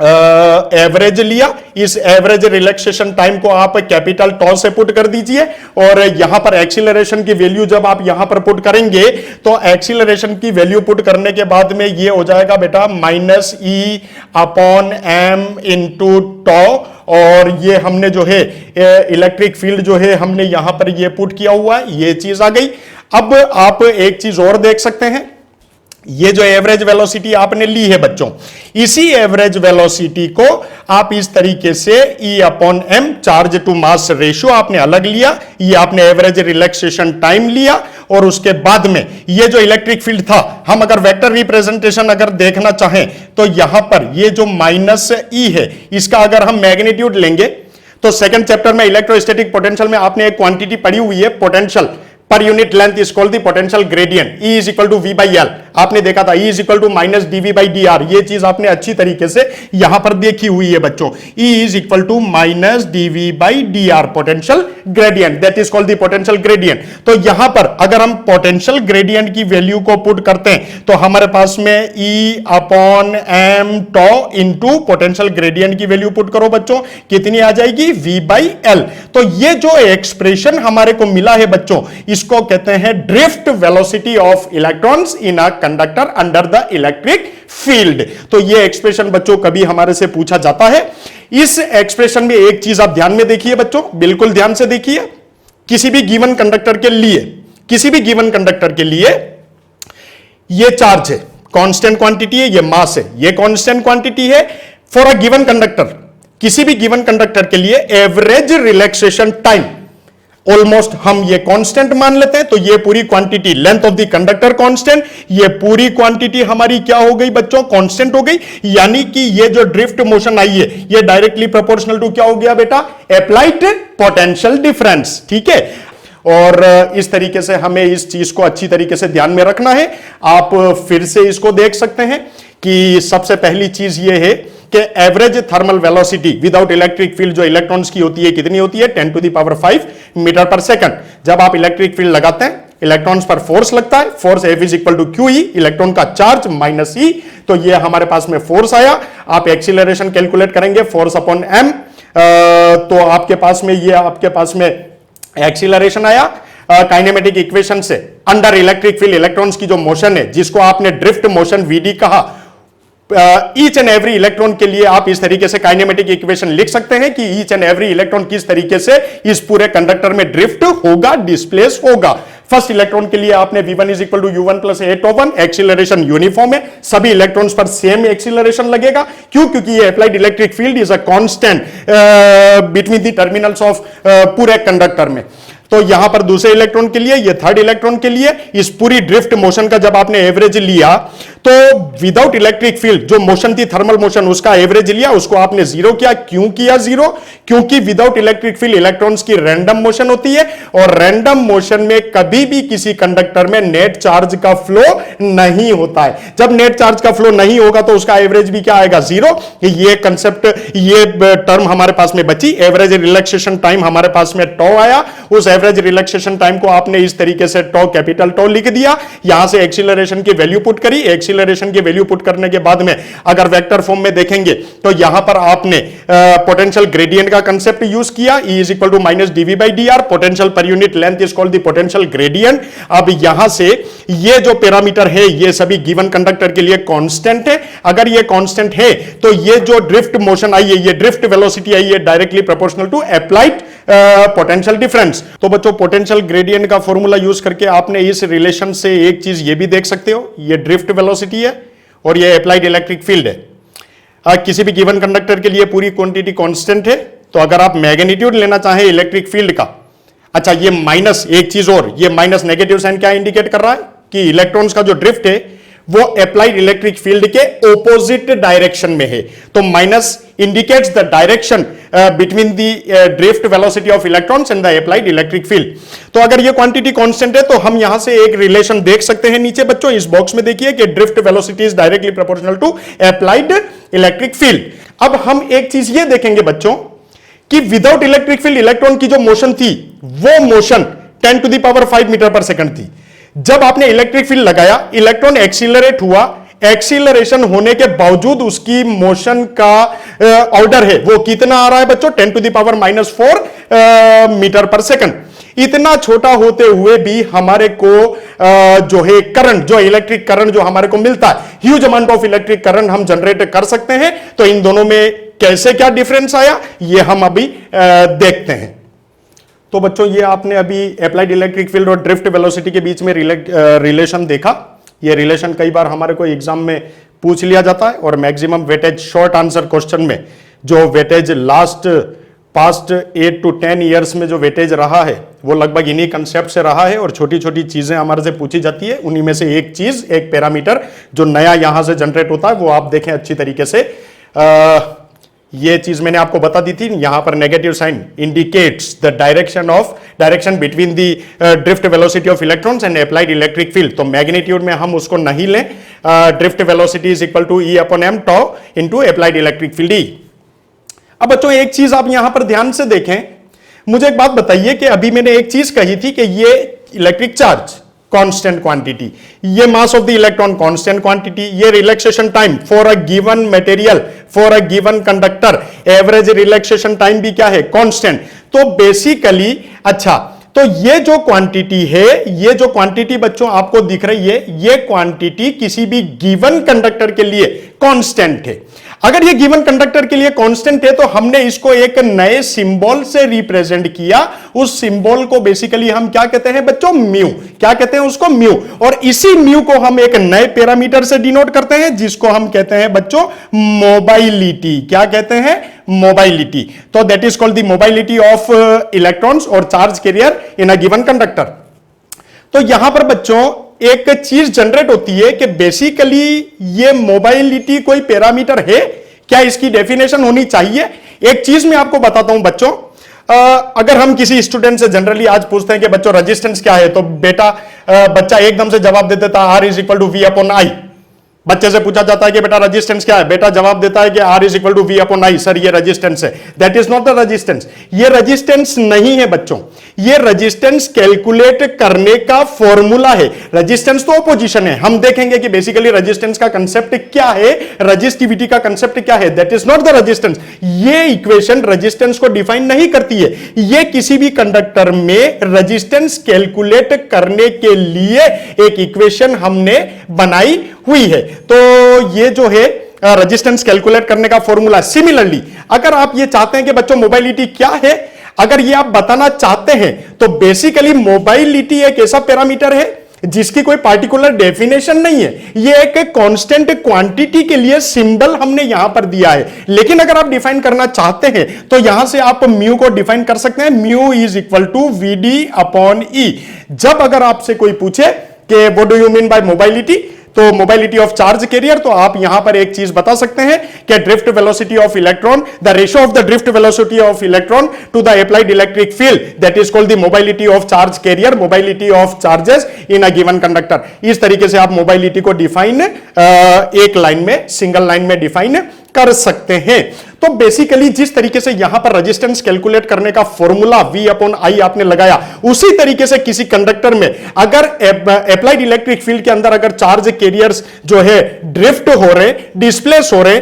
एवरेज लिया, इस एवरेज रिलैक्सेशन टाइम को आप कैपिटल टॉ से पुट कर दीजिए और यहां पर एक्सीलरेशन की वैल्यू जब आप यहां पर पुट करेंगे तो एक्सीलरेशन की वैल्यू पुट करने के बाद में ये हो जाएगा बेटा minus e upon m into tau, और ये हमने जो है इलेक्ट्रिक फील्ड जो है हमने यहां पर ये पुट किया हुआ है, ये चीज आ गई। अब आप एक चीज और देख सकते हैं, ये जो एवरेज वेलोसिटी आपने ली है बच्चों, इसी एवरेज वेलोसिटी को आप इस तरीके से E upon m charge to mass ratio आपने अलग लिया, ये आपने एवरेज रिलैक्सेशन टाइम लिया, और उसके बाद में ये जो इलेक्ट्रिक फील्ड था, हम अगर वेक्टर रिप्रेजेंटेशन अगर देखना चाहें तो यहां पर ये जो माइनस E है इसका अगर हम मैग्नीट्यूड लेंगे तो सेकंड चैप्टर में इलेक्ट्रोस्टैटिक पोटेंशियल में आपने एक क्वांटिटी पढ़ी हुई है, पोटेंशियल पर unit length is called the potential gradient, E is equal to V by L, आपने देखा था E is equal to minus dV by dr, ये चीज आपने अच्छी तरीके से यहां पर देखी हुई है बच्चों, E is equal to minus dV by dr potential gradient, that is called the potential gradient. तो यहां पर अगर हम पोटेंशियल ग्रेडियंट की वैल्यू को पुट करते हैं तो हमारे पास में E upon m tau into potential gradient की वैल्यू पुट करो बच्चों, कितनी आ जाएगी V बाई एल। तो ये जो एक्सप्रेशन हमारे को मिला है बच्चों, इसको कहते हैं drift velocity of electrons in a conductor under the electric field. तो ये एक्सप्रेशन बच्चों कभी हमारे से पूछा जाता है। इस एक्सप्रेशन में एक चीज आप ध्यान में देखिए बच्चों, बिल्कुल ध्यान से देखिए, किसी भी गिवन कंडक्टर के लिए ये चार्ज है, कांस्टेंट क्वांटिटी है, ये मास है, ये कांस्टेंट क्वांटिटी है। फॉर अ गिवन कंडक्टर, किसी भी गिवन कंडक्टर के लिए एवरेज रिलैक्सेशन टाइम ऑलमोस्ट हम ये कांस्टेंट मान लेते हैं, तो ये पूरी quantity length of the conductor constant, ये पूरी क्वांटिटी हमारी क्या हो गई बच्चों, कांस्टेंट हो गई। यानी कि ये जो ड्रिफ्ट मोशन आई है ये डायरेक्टली प्रोपोर्शनल टू क्या हो गया बेटा, अप्लाइड पोटेंशियल डिफरेंस, ठीक है। और इस तरीके से हमें इस चीज को अच्छी तरीके से ध्यान में रखना है। आप फिर से इसको देख सकते हैं कि सबसे पहली चीज ये है कि average thermal velocity without electric field जो इलेक्ट्रॉन्स की होती है कितनी होती है, 10 टू द पावर 5 मीटर पर सेकंड। जब आप इलेक्ट्रिक फील्ड लगाते हैं, इलेक्ट्रॉन्स पर फोर्स लगता है, force F is equal to QE, electron का चार्ज माइनस E, तो ये हमारे पास में फोर्स आया। आप एक्सीलरेशन कैलकुलेट करेंगे फोर्स अपॉन m, तो आपके पास में एक्सीलरेशन आया काइनेमेटिक इक्वेशन से अंडर इलेक्ट्रिक फील्ड इलेक्ट्रॉन्स की जो मोशन है जिसको आपने ड्रिफ्ट मोशन VD कहा। ईच एंड एवरी इलेक्ट्रॉन के लिए आप इस तरीके से काइनेमेटिक इक्वेशन लिख सकते हैं कि ईच एंड एवरी इलेक्ट्रॉन किस तरीके से इस पूरे कंडक्टर में ड्रिफ्ट होगा, डिस्प्लेस होगा। फर्स्ट इलेक्ट्रॉन के लिए आपने V1 is equal to U1 plus A21, acceleration uniform है, सभी इलेक्ट्रॉन्स पर सेम एक्सीलरेशन लगेगा। क्यों? क्योंकि ये applied electric field is a constant between the terminals of पूरे कंडक्टर में। तो यहां पर दूसरे इलेक्ट्रॉन के लिए, ये थर्ड इलेक्ट्रॉन के लिए, इस पूरी ड्रिफ्ट मोशन का जब आपने एवरेज लिया तो विदाउट इलेक्ट्रिक फील्ड जो मोशन थी थर्मल मोशन, उसका एवरेज लिया, उसको आपने जीरो किया। क्यों किया जीरो? क्योंकि विदाउट इलेक्ट्रिक फील्ड इलेक्ट्रॉन्स की रैंडम मोशन होती है और रैंडम मोशन में कभी भी किसी कंडक्टर में नेट चार्ज का फ्लो नहीं होता है। जब नेट चार्ज का फ्लो नहीं होगा तो उसका एवरेज भी क्या आएगा, जीरो। ये कंसेप्ट, ये टर्म हमारे पास में बची। एवरेज रिलैक्सेशन टाइम हमारे पास में टॉ आया, उस एवरेज रिलैक्सेशन टाइम को आपने इस तरीके से टॉ, कैपिटल टॉ लिख दिया, यहां से एक्सीलरेशन की वैल्यू पुट करी। एक्सीलरेशन की वैल्यू पुट करने के बाद में अगर वेक्टर फॉर्म में देखेंगे तो यहां पर आपने पोटेंशियल ग्रेडियंट का कंसेप्ट यूज किया, E is equal to minus dV by dr, potential पर unit length is called the potential gradient. अब यहां से ये जो पैरामीटर है ये सभी गिवन कंडक्टर के लिए कांस्टेंट है। अगर ये कांस्टेंट है तो ये जो ड्रिफ्ट मोशन आई है, ये ड्रिफ्ट वेलोसिटी आई है, directly proportional to applied potential difference. तो बच्चों पोटेंशियल ग्रेडियंट का फॉर्मूला यूज करके आपने इस रिलेशन से एक चीज ये भी देख सकते हो, ये ड्रिफ्ट वेलोसिटी है और ये अप्लाइड इलेक्ट्रिक फील्ड है। किसी भी गिवन कंडक्टर के लिए पूरी क्वांटिटी कांस्टेंट है, तो अगर आप मैग्नीट्यूड लेना चाहें इलेक्ट्रिक फील्ड का, अच्छा ये माइनस, एक चीज और, ये माइनस नेगेटिव साइन क्या इंडिकेट कर रहा है कि इलेक्ट्रॉन्स का जो ड्रिफ्ट है वो अप्लाइड इलेक्ट्रिक फील्ड के ऑपोजिट डायरेक्शन में है। तो minus indicates the direction between the drift velocity of electrons and the applied electric field. तो अगर ये क्वांटिटी कांस्टेंट है तो हम यहां से एक रिलेशन देख सकते हैं नीचे बच्चों, इस बॉक्स में देखिए कि drift velocity is directly proportional to applied electric field. अब हम एक चीज ये देखेंगे बच्चों कि विदाउट इलेक्ट्रिक फील्ड इलेक्ट्रॉन की जो मोशन थी वो motion 10 to the power 5 metre पर सेकंड थी। जब आपने इलेक्ट्रिक फील्ड लगाया, इलेक्ट्रॉन एक्सीलरेट हुआ, एक्सीलरेशन होने के बावजूद उसकी मोशन का ऑर्डर है वो कितना आ रहा है बच्चों, 10⁻⁻⁴ मीटर पर सेकंड। इतना छोटा होते हुए भी हमारे को जो है करंट, जो इलेक्ट्रिक करंट जो हमारे को मिलता है, huge amount of electric current हम जनरेट कर सकते हैं। तो इन दोनों में कैसे क्या डिफरेंस आया ये हम अभी देखते हैं। तो बच्चों ये आपने अभी अप्लाइड इलेक्ट्रिक फील्ड और ड्रिफ्ट वेलोसिटी के बीच में रिलेशन देखा। ये रिलेशन कई बार हमारे को एग्जाम में पूछ लिया जाता है और maximum weightage short answer question में जो वेटेज पास्ट 8 to 10 ईयर्स में जो वेटेज रहा है वो लगभग इन्हीं कंसेप्ट से रहा है और छोटी छोटी चीजें हमारे से पूछी जाती है। उन्हीं में से एक चीज, एक पैरामीटर जो नया यहां से जनरेट होता है वो आप देखें अच्छी तरीके से। ये चीज मैंने आपको बता दी थी, यहां पर negative sign indicates the direction between the drift velocity of electrons and applied electric field. तो मैग्नीट्यूड में हम उसको नहीं लें, drift velocity is equal to E/m tau into applied electric field E। अब बच्चों एक चीज आप यहां पर ध्यान से देखें, मुझे एक बात बताइए कि अभी मैंने एक चीज कही थी कि ये इलेक्ट्रिक चार्ज कांस्टेंट क्वांटिटी, ये mass of the electron constant quantity, ये relaxation time for a given material, for a given conductor, average relaxation time भी क्या है, कांस्टेंट। तो बेसिकली अच्छा, तो ये जो क्वांटिटी है, ये जो क्वांटिटी बच्चों आपको दिख रही है, ये क्वांटिटी किसी भी गिवन कंडक्टर के लिए कांस्टेंट है। अगर ये गिवन कंडक्टर के लिए कांस्टेंट है तो हमने इसको एक नए सिंबल से रिप्रेजेंट किया। उस सिंबल को बेसिकली हम क्या कहते हैं बच्चों, म्यू। क्या कहते हैं उसको, म्यू। और इसी म्यू को हम एक नए पैरामीटर से डिनोट करते हैं जिसको हम कहते हैं बच्चों मोबाइलिटी। क्या कहते हैं, मोबाइलिटी। तो that is called the mobility of electrons और charge carrier in a given conductor. तो यहां पर बच्चों एक चीज जनरेट होती है कि बेसिकली ये मोबाइलिटी कोई पैरामीटर है क्या, इसकी डेफिनेशन होनी चाहिए। एक चीज मैं आपको बताता हूं बच्चों, अगर हम किसी स्टूडेंट से जनरली आज पूछते हैं कि बच्चों रेजिस्टेंस क्या है, तो बच्चा एकदम से जवाब दे देता है R = V/I। बच्चे से पूछा जाता है कि बेटा रेजिस्टेंस क्या है, बेटा जवाब देता है कि R = V/I। सर ये रेजिस्टेंस है। That is not the resistance. ये रेजिस्टेंस नहीं है बच्चों, ये रेजिस्टेंस कैलकुलेट करने का फॉर्मूला है। रेजिस्टेंस तो ऑपोजिशन है। हम देखेंगे कि बेसिकली रेजिस्टेंस का कंसेप्ट क्या है, रेजिस्टिविटी का कंसेप्ट क्या है। That is not the resistance. ये इक्वेशन रेजिस्टेंस को डिफाइन नहीं करती है। ये किसी भी कंडक्टर में रेजिस्टेंस कैलकुलेट करने के लिए एक इक्वेशन हमने बनाई हुई है। तो ये जो है रेजिस्टेंस कैलकुलेट करने का फॉर्मूला। सिमिलरली अगर आप ये चाहते हैं कि बच्चों मोबाइलिटी क्या है, अगर ये आप बताना चाहते हैं तो बेसिकली मोबाइलिटी एक ऐसा पैरामीटर है जिसकी कोई पार्टिकुलर डेफिनेशन नहीं है। ये एक कांस्टेंट क्वांटिटी के लिए सिंबल हमने यहां पर दिया है। लेकिन अगर आप डिफाइन करना चाहते हैं तो यहां से आप म्यू को डिफाइन कर सकते हैं। Mu = VD/E। जब अगर आपसे कोई पूछे कि what do you mean by mobility, तो मोबाइलिटी ऑफ चार्ज कैरियर, तो आप यहां पर एक चीज बता सकते हैं कि drift velocity of electron, the ratio of the drift velocity of electron to the applied electric field, that is called the mobility of charge carrier, mobility of charges in a given conductor. इस तरीके से आप mobility को define एक line में, single line में define कर सकते हैं। तो बेसिकली जिस तरीके से यहां पर रेजिस्टेंस कैलकुलेट करने का फॉर्मूला V/I आपने लगाया, उसी तरीके से किसी कंडक्टर में अगर अप्लाइड इलेक्ट्रिक फील्ड के अंदर अगर चार्ज कैरियर्स जो है ड्रिफ्ट हो रहे, डिस्प्लेस हो रहे,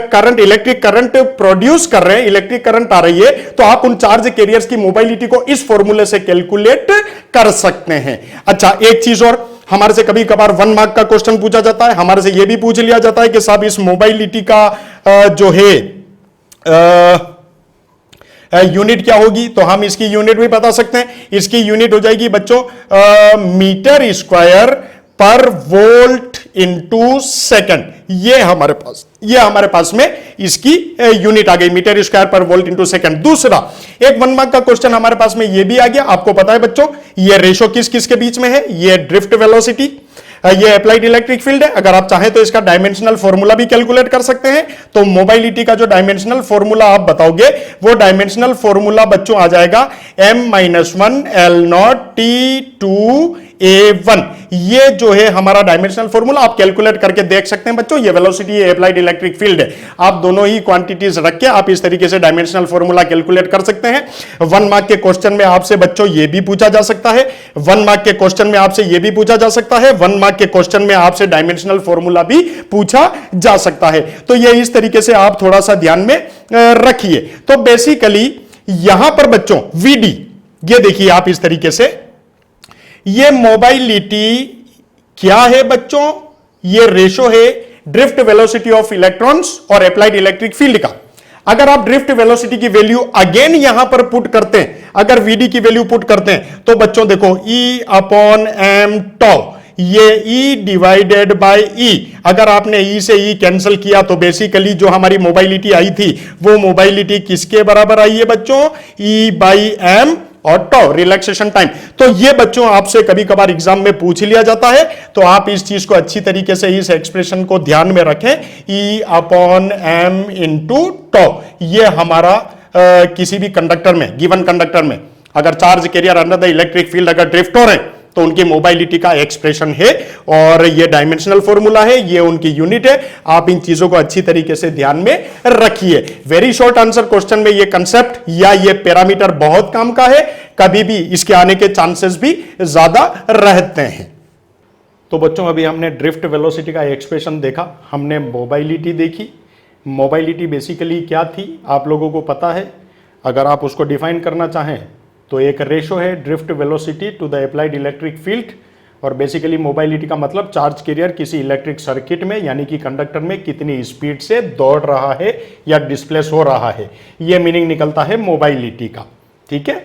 करंट, इलेक्ट्रिक करंट प्रोड्यूस कर रहे हैं, इलेक्ट्रिक करंट आ रही है, तो आप उन चार्ज कैरियर्स की मोबाइलिटी को इस फॉर्मूले से कैलकुलेट कर सकते हैं। अच्छा, एक चीज और, हमारे से कभी कभार 1 मार्क का क्वेश्चन पूछा जाता है। हमारे से यह भी पूछ लिया जाता है कि साहब इस मोबाइलिटी का जो है यूनिट क्या होगी, तो हम इसकी यूनिट भी बता सकते हैं। इसकी यूनिट हो जाएगी बच्चों मीटर स्क्वायर पर वोल्ट इंटू सेकंड। ये हमारे पास में इसकी यूनिट आ गई, मीटर स्क्वायर पर वोल्ट इंटू सेकंड। दूसरा एक 1 मार्क का क्वेश्चन हमारे पास में ये भी आ गया। आपको पता है बच्चों ये रेशो किस किस के बीच में है, ये ड्रिफ्ट वेलोसिटी, ये अप्लाइड इलेक्ट्रिक फील्ड है। अगर आप चाहें तो इसका डायमेंशनल फॉर्मूला भी कैलकुलेट कर सकते हैं। तो मोबाइलिटी का जो डायमेंशनल फॉर्मूला आप बताओगे, वो डायमेंशनल फॉर्मूला बच्चों आ जाएगा M-1 L0 T2 A1। ये जो है हमारा डायमेंशनल फॉर्मूला, आप कैलकुलेट करके देख सकते हैं बच्चों। ये वेलोसिटी, ये अप्लाइड इलेक्ट्रिक फील्ड है। आप दोनों ही क्वांटिटीज रख के आप इस तरीके से डायमेंशनल फॉर्मूला कैलकुलेट कर सकते हैं। 1 मार्क के क्वेश्चन में आपसे बच्चों ये भी पूछा जा सकता है, 1 मार्क के क्वेश्चन में आपसे ये भी पूछा जा सकता है, 1 मार्क के क्वेश्चन में आपसे डायमेंशनल फॉर्मूला भी पूछा जा सकता है। तो ये इस तरीके से आप थोड़ा सा ध्यान में रखिए। तो बेसिकली यहां पर बच्चों VD, ये देखिए आप इस तरीके से, ये मोबाइलिटी क्या है बच्चों, ये रेशो है ड्रिफ्ट वेलोसिटी ऑफ इलेक्ट्रॉन्स और अप्लाइड इलेक्ट्रिक फील्ड का। अगर आप ड्रिफ्ट वेलोसिटी की वैल्यू अगेन यहां पर पुट करते हैं, अगर VD की वैल्यू पुट करते हैं तो बच्चों देखो E/m tau, ये E डिवाइडेड बाय E, अगर आपने E से E कैंसिल किया तो बेसिकली जो हमारी मोबाइलिटी आई थी वो मोबाइलिटी किसके बराबर आई है बच्चों, E/m और टॉ, रिलैक्सेशन टाइम। तो ये बच्चों आपसे कभी कभार एग्जाम में पूछ लिया जाता है, तो आप इस चीज को अच्छी तरीके से, इस एक्सप्रेशन को ध्यान में रखें, E/m इंटू टॉ। ये हमारा किसी भी कंडक्टर में, गिवन कंडक्टर में अगर charge carrier under the electric field अगर ड्रिफ्ट हो रहे हैं तो उनकी मोबाइलिटी का एक्सप्रेशन है, और ये डायमेंशनल फॉर्मूला है, ये उनकी यूनिट है। आप इन चीजों को अच्छी तरीके से ध्यान में रखिए। वेरी शॉर्ट आंसर क्वेश्चन में ये कंसेप्ट या ये पैरामीटर बहुत काम का है, कभी भी इसके आने के चांसेस भी ज्यादा रहते हैं। तो बच्चों अभी हमने ड्रिफ्ट वेलोसिटी का एक्सप्रेशन देखा, हमने मोबाइलिटी देखी। मोबाइलिटी बेसिकली क्या थी आप लोगों को पता है। अगर आप उसको डिफाइन करना चाहें तो एक रेशो है drift velocity to the applied electric field, और बेसिकली मोबाइलिटी का मतलब चार्ज कैरियर किसी इलेक्ट्रिक सर्किट में यानी कि कंडक्टर में कितनी स्पीड से दौड़ रहा है या डिस्प्लेस हो रहा है, यह मीनिंग निकलता है मोबाइलिटी का। ठीक है,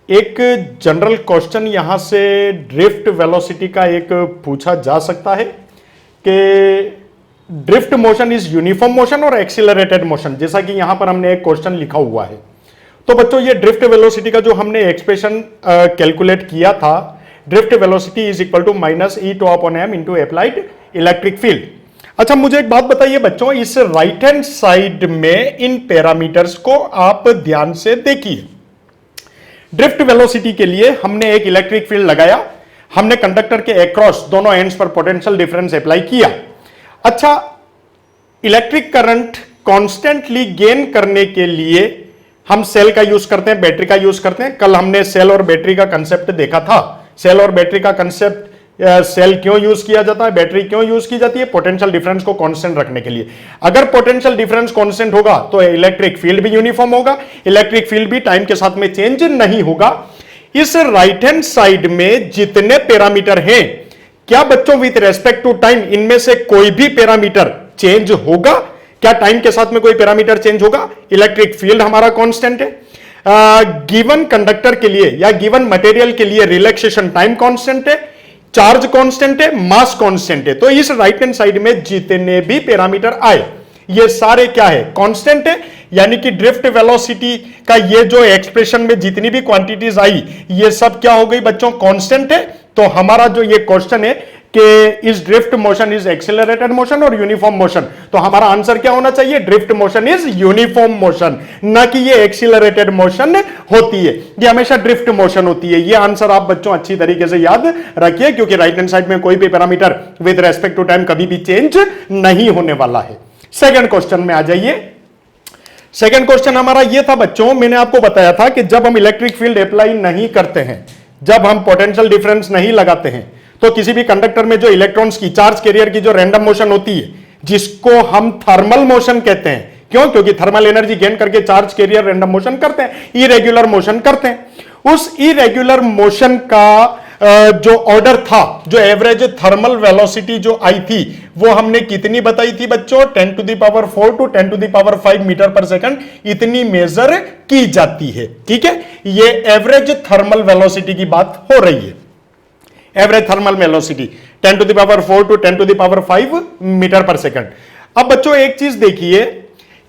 एक जनरल क्वेश्चन यहां से ड्रिफ्ट वेलोसिटी का एक पूछा जा सकता है कि drift motion is uniform motion और एक्सीलरेटेड मोशन, जैसा कि यहां पर हमने एक क्वेश्चन लिखा हुआ है। तो बच्चों ये ड्रिफ्ट वेलोसिटी का जो हमने एक्सप्रेशन कैलकुलेट किया था, drift velocity is equal to -E/m into applied electric field. अच्छा मुझे एक बात बताइए बच्चों, इस राइट हैंड साइड में इन पैरामीटर्स को आप ध्यान से देखिए। ड्रिफ्ट वेलोसिटी के लिए हमने एक इलेक्ट्रिक फील्ड लगाया, हमने कंडक्टर के अक्रॉस दोनों एंड्स पर पोटेंशियल डिफरेंस अप्लाई किया। अच्छा, इलेक्ट्रिक करंट कॉन्स्टेंटली गेन करने के लिए हम सेल का यूज करते हैं, बैटरी का यूज करते हैं। कल हमने सेल और बैटरी का कंसेप्ट देखा था। सेल और बैटरी का कंसेप्ट, सेल क्यों यूज किया जाता है, बैटरी क्यों यूज की जाती है, पोटेंशियल डिफरेंस को कांस्टेंट रखने के लिए। अगर पोटेंशियल डिफरेंस कांस्टेंट होगा तो इलेक्ट्रिक फील्ड भी यूनिफॉर्म होगा, इलेक्ट्रिक फील्ड भी टाइम के साथ में चेंज नहीं होगा। इस राइट हैंड साइड में जितने पैरामीटर हैं, क्या बच्चों विथ रेस्पेक्ट टू टाइम इनमें से कोई भी पैरामीटर चेंज होगा? क्या टाइम के साथ में कोई पैरामीटर चेंज होगा? इलेक्ट्रिक फील्ड हमारा कांस्टेंट है। गिवन कंडक्टर के लिए या गिवन मटेरियल के लिए रिलैक्सेशन टाइम कांस्टेंट है, चार्ज कांस्टेंट है, मास कांस्टेंट है। तो इस राइट हैंड साइड में जितने भी पैरामीटर आए ये सारे क्या है, कांस्टेंट है। यानी कि ड्रिफ्ट वेलोसिटी का ये जो एक्सप्रेशन में जितनी भी क्वांटिटीज आई ये सब क्या हो गई बच्चों, कांस्टेंट है। तो हमारा जो ये क्वेश्चन है कि is drift motion is accelerated motion और यूनिफॉर्म मोशन, तो हमारा आंसर क्या होना चाहिए, drift motion is uniform motion, ना कि ये एक्सेलरेटेड मोशन होती है, ये हमेशा ड्रिफ्ट मोशन होती है। ये आंसर आप बच्चों अच्छी तरीके से याद रखिए, क्योंकि राइट हैंड साइड में कोई भी parameter with respect to time कभी भी चेंज नहीं होने वाला है। सेकंड क्वेश्चन में आ जाइए। सेकंड क्वेश्चन हमारा ये था बच्चों, मैंने आपको बताया था कि जब हम इलेक्ट्रिक फील्ड अप्लाई नहीं करते हैं, जब हम पोटेंशियल डिफरेंस नहीं लगाते हैं, तो किसी भी कंडक्टर में जो इलेक्ट्रॉन्स की चार्ज कैरियर की जो रैंडम मोशन होती है, जिसको हम थर्मल मोशन कहते हैं, क्यों, क्योंकि थर्मल एनर्जी गेन करके चार्ज कैरियर रैंडम मोशन करते हैं, इरेगुलर मोशन करते हैं। उस इरेगुलर मोशन का जो ऑर्डर था, जो एवरेज थर्मल वेलोसिटी जो आई थी, वो हमने कितनी बताई थी बच्चों, 10⁴ टू 10⁵ मीटर पर सेकंड इतनी मेजर की जाती है। ठीक है, ये एवरेज थर्मल वेलोसिटी की बात हो रही है। Average thermal velocity 10⁴ to 10⁵ metre पर सेकंड। अब बच्चों एक चीज देखिए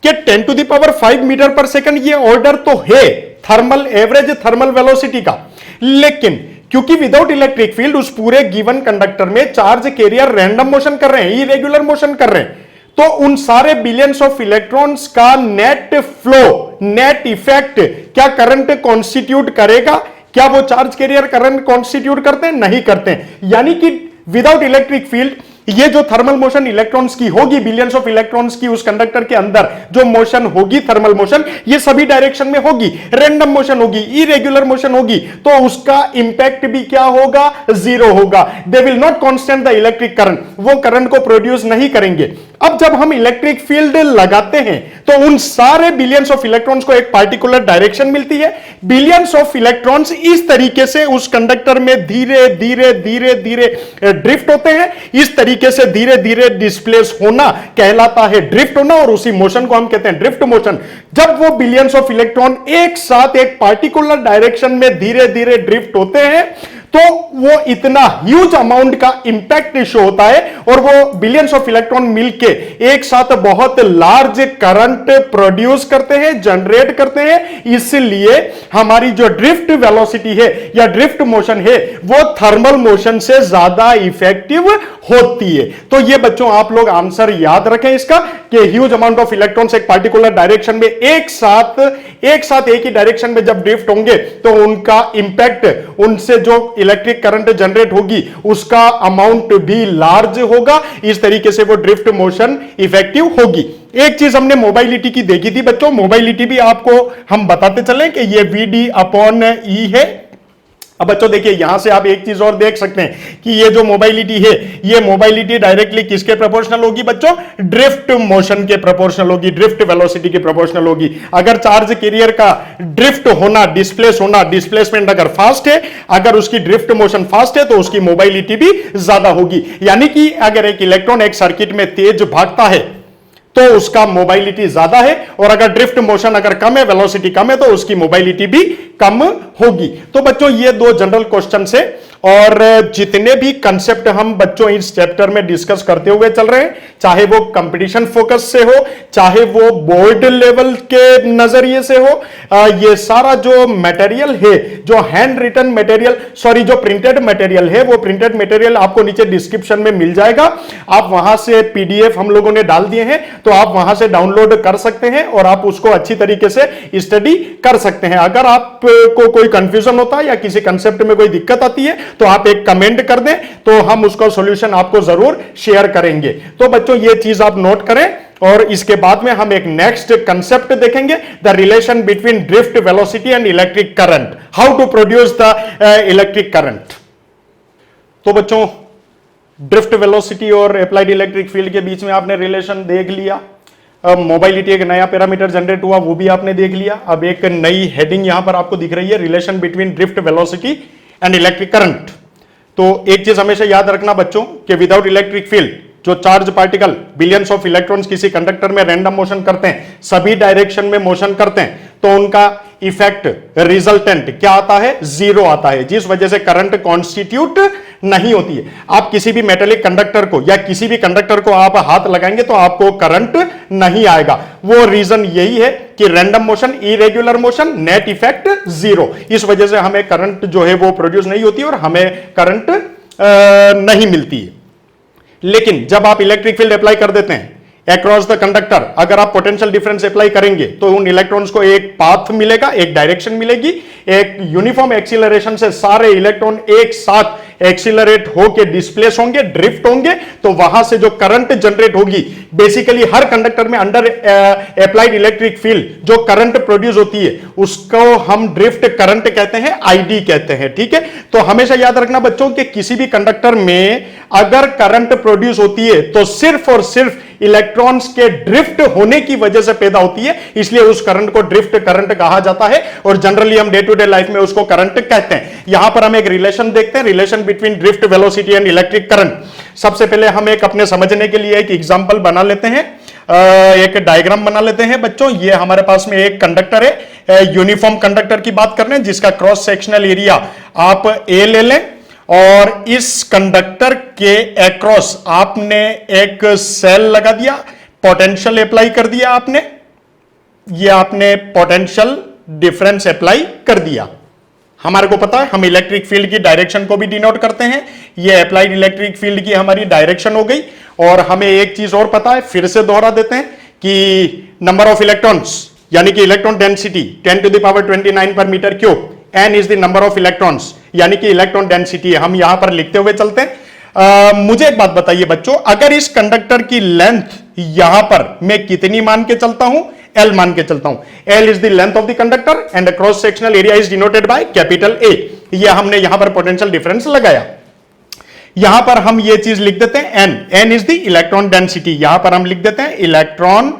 कि 10⁵ मीटर पर सेकंड ये ऑर्डर तो है थर्मल, एवरेज थर्मल वेलोसिटी का, लेकिन क्योंकि विदाउट इलेक्ट्रिक फील्ड उस पूरे गिवन कंडक्टर में चार्ज कैरियर रैंडम मोशन कर रहे हैं, इरेगुलर मोशन कर रहे हैं, तो उन सारे बिलियंस ऑफ इलेक्ट्रॉन्स का नेट फ्लो, नेट इफेक्ट क्या करंट कॉन्स्टिट्यूट करेगा, क्या वो चार्ज कैरियर करंट कॉन्स्टिट्यूट करते हैं? नहीं करते हैं। यानी कि विदाउट इलेक्ट्रिक फील्ड ये जो थर्मल मोशन इलेक्ट्रॉन्स की होगी, बिलियंस ऑफ इलेक्ट्रॉन्स की उस कंडक्टर के अंदर जो मोशन होगी, थर्मल मोशन, ये सभी डायरेक्शन में होगी, रैंडम मोशन होगी, इरेगुलर मोशन होगी, तो उसका इंपैक्ट भी क्या होगा? जीरो होगा। They will not constant the electric current, वो करंट को प्रोड्यूस नहीं करेंगे। अब जब हम इलेक्ट्रिक फील्ड लगाते हैं तो उन सारे बिलियंस ऑफ इलेक्ट्रॉन्स को एक पार्टिकुलर डायरेक्शन मिलती है। बिलियंस ऑफ इलेक्ट्रॉन्स इस तरीके से उस कंडक्टर में धीरे धीरे धीरे धीरे ड्रिफ्ट होते हैं। इस तरीके से धीरे धीरे डिस्प्लेस होना कहलाता है ड्रिफ्ट होना, और उसी मोशन को हम कहते हैं ड्रिफ्ट मोशन। जब वो बिलियंस ऑफ इलेक्ट्रॉन एक साथ एक पार्टिकुलर डायरेक्शन में धीरे धीरे ड्रिफ्ट होते हैं तो वो इतना ह्यूज अमाउंट का इंपैक्ट शो होता है, और वो बिलियंस ऑफ इलेक्ट्रॉन मिलके एक साथ बहुत लार्ज करंट प्रोड्यूस करते हैं, जनरेट करते हैं। इसलिए हमारी जो ड्रिफ्ट वेलोसिटी है या ड्रिफ्ट मोशन है वो थर्मल मोशन से ज्यादा इफेक्टिव होती है। तो ये बच्चों आप लोग आंसर याद रखें इसका कि ह्यूज अमाउंट ऑफ इलेक्ट्रॉन्स एक पार्टिकुलर डायरेक्शन में एक साथ एक ही डायरेक्शन में जब ड्रिफ्ट होंगे तो उनका इंपैक्ट, उनसे जो इलेक्ट्रिक करंट जनरेट होगी उसका अमाउंट भी लार्ज होगा। इस तरीके से वो ड्रिफ्ट मोशन इफेक्टिव होगी। एक चीज हमने मोबाइलिटी की देखी थी बच्चों, मोबाइलिटी भी आपको हम बताते चलें कि ये VD अपॉन E है। अब बच्चों देखिए यहां से आप एक चीज और देख सकते हैं कि ये जो मोबाइलिटी है, ये मोबाइलिटी डायरेक्टली किसके प्रोपोर्शनल होगी बच्चों? ड्रिफ्ट मोशन के प्रोपोर्शनल होगी, ड्रिफ्ट वेलोसिटी के प्रोपोर्शनल होगी। अगर चार्ज कैरियर का ड्रिफ्ट होना, डिस्प्लेसमेंट अगर फास्ट है, अगर उसकी ड्रिफ्ट मोशन फास्ट है तो उसकी मोबाइलिटी भी ज्यादा होगी। यानी कि अगर एक इलेक्ट्रॉन एक सर्किट में तेज भागता है तो उसका मोबाइलिटी ज्यादा है, और अगर ड्रिफ्ट मोशन अगर कम है, वेलोसिटी कम है, तो उसकी मोबाइलिटी भी कम होगी। तो बच्चों ये दो जनरल क्वेश्चन है, और जितने भी कंसेप्ट हम बच्चों इस चैप्टर में डिस्कस करते हुए चल रहे हैं, चाहे वो कंपटीशन फोकस से हो, चाहे वो बोर्ड लेवल के नजरिए से हो, ये सारा जो मटेरियल है, जो हैंड रिटन मटेरियल, सॉरी जो प्रिंटेड मटेरियल है, वो प्रिंटेड मटेरियल आपको नीचे डिस्क्रिप्शन में मिल जाएगा। आप वहां से PDF हम लोगों ने डाल दिए हैं, तो आप वहां से डाउनलोड कर सकते हैं और आप उसको अच्छी तरीके से स्टडी कर सकते हैं। अगर आपको कोई कंफ्यूजन होता है या किसी कंसेप्ट में कोई दिक्कत आती है तो आप एक कमेंट कर दें, तो हम उसका सॉल्यूशन आपको जरूर शेयर करेंगे। तो बच्चों ये चीज आप नोट करें, और इसके बाद में हम एक नेक्स्ट कंसेप्ट देखेंगे, the relation between drift velocity and electric current, how to produce the electric current. तो बच्चों ड्रिफ्ट वेलोसिटी और अप्लाइड इलेक्ट्रिक फील्ड के बीच में आपने रिलेशन देख लिया। मोबाइलिटी एक नया पैरामीटर जनरेट हुआ, वो भी आपने देख लिया। अब एक नई हेडिंग यहां पर आपको दिख रही है, relation between drift velocity and electric current. तो एक चीज हमेशा याद रखना बच्चों कि विदाउट इलेक्ट्रिक फील्ड जो charge particle billions of electrons किसी कंडक्टर में रैंडम मोशन करते हैं, सभी डायरेक्शन में मोशन करते हैं, तो उनका इफेक्ट रिजल्टेंट क्या आता है? जीरो आता है, जिस वजह से करंट कॉन्स्टिट्यूट नहीं होती है। आप किसी भी मेटेलिक कंडक्टर को या किसी भी कंडक्टर को आप हाथ लगाएंगे तो आपको करंट नहीं आएगा। वो रीजन यही है कि random motion, irregular motion, net effect zero, इस वजह से हमें करंट जो है वो प्रोड्यूस नहीं होती और हमें करंट नहीं मिलती है। लेकिन जब आप इलेक्ट्रिक फील्ड अप्लाई कर देते हैं अक्रॉस द कंडक्टर, अगर आप पोटेंशियल डिफरेंस अप्लाई करेंगे तो उन इलेक्ट्रॉन्स को एक पाथ मिलेगा, एक डायरेक्शन मिलेगी, एक यूनिफॉर्म एक्सीलरेशन से सारे इलेक्ट्रॉन एक साथ एक्सीलरेट होके डिस्प्लेस होंगे, ड्रिफ्ट होंगे, तो वहां से जो करंट जनरेट होगी, बेसिकली हर कंडक्टर में अंडर अप्लाइड इलेक्ट्रिक फील्ड जो करंट प्रोड्यूस होती है उसको हम ड्रिफ्ट करंट कहते हैं, ID कहते हैं। ठीक है, तो हमेशा याद रखना बच्चों कि किसी भी कंडक्टर में अगर करंट प्रोड्यूस होती है तो सिर्फ और सिर्फ इलेक्ट्रॉन्स के ड्रिफ्ट होने की वजह से पैदा होती है, इसलिए उस करंट को ड्रिफ्ट करंट कहा जाता है, और जनरली हम डे टू डे लाइफ में उसको करंट कहते हैं। यहां पर हम एक रिलेशन देखते हैं, relation between drift velocity and electric current. सबसे पहले हम एक अपने समझने के लिए एक एग्जांपल बना लेते हैं, एक डायग्राम बना लेते हैं बच्चों। ये हमारे पास में एक कंडक्टर है, यूनिफॉर्म कंडक्टर की बात कर रहे हैं, जिसका क्रॉस सेक्शनल एरिया आप A ले लें, और इस कंडक्टर के अक्रॉस आपने एक सेल लगा दिया, पोटेंशियल अप्लाई कर दिया आपने, ये आपने पोटेंशियल डिफरेंस अप्लाई कर दिया। हमारे को पता है हम इलेक्ट्रिक फील्ड की डायरेक्शन को भी डिनोट करते हैं, ये अप्लाइड इलेक्ट्रिक फील्ड की हमारी डायरेक्शन हो गई। और हमें एक चीज और पता है, फिर से दोहरा देते हैं कि नंबर ऑफ इलेक्ट्रॉन्स यानी कि electron density 10 to the power 29 पर metre cube, n is the number of electrons, यानी कि इलेक्ट्रॉन डेंसिटी है। हम यहां पर लिखते हुए चलते हैं। मुझे एक बात बताइए बच्चों, अगर इस कंडक्टर की लेंथ यहां पर मैं कितनी मान के चलता हूं? L मान के चलता हूं। L is the length of the conductor and the cross sectional area is denoted by capital A। यह हमने यहां पर पोटेंशियल डिफरेंस लगाया। यहां पर हम ये चीज लिख देते हैं N। N is the electron density. यहां पर हम लिख देते हैं इलेक्ट्रॉन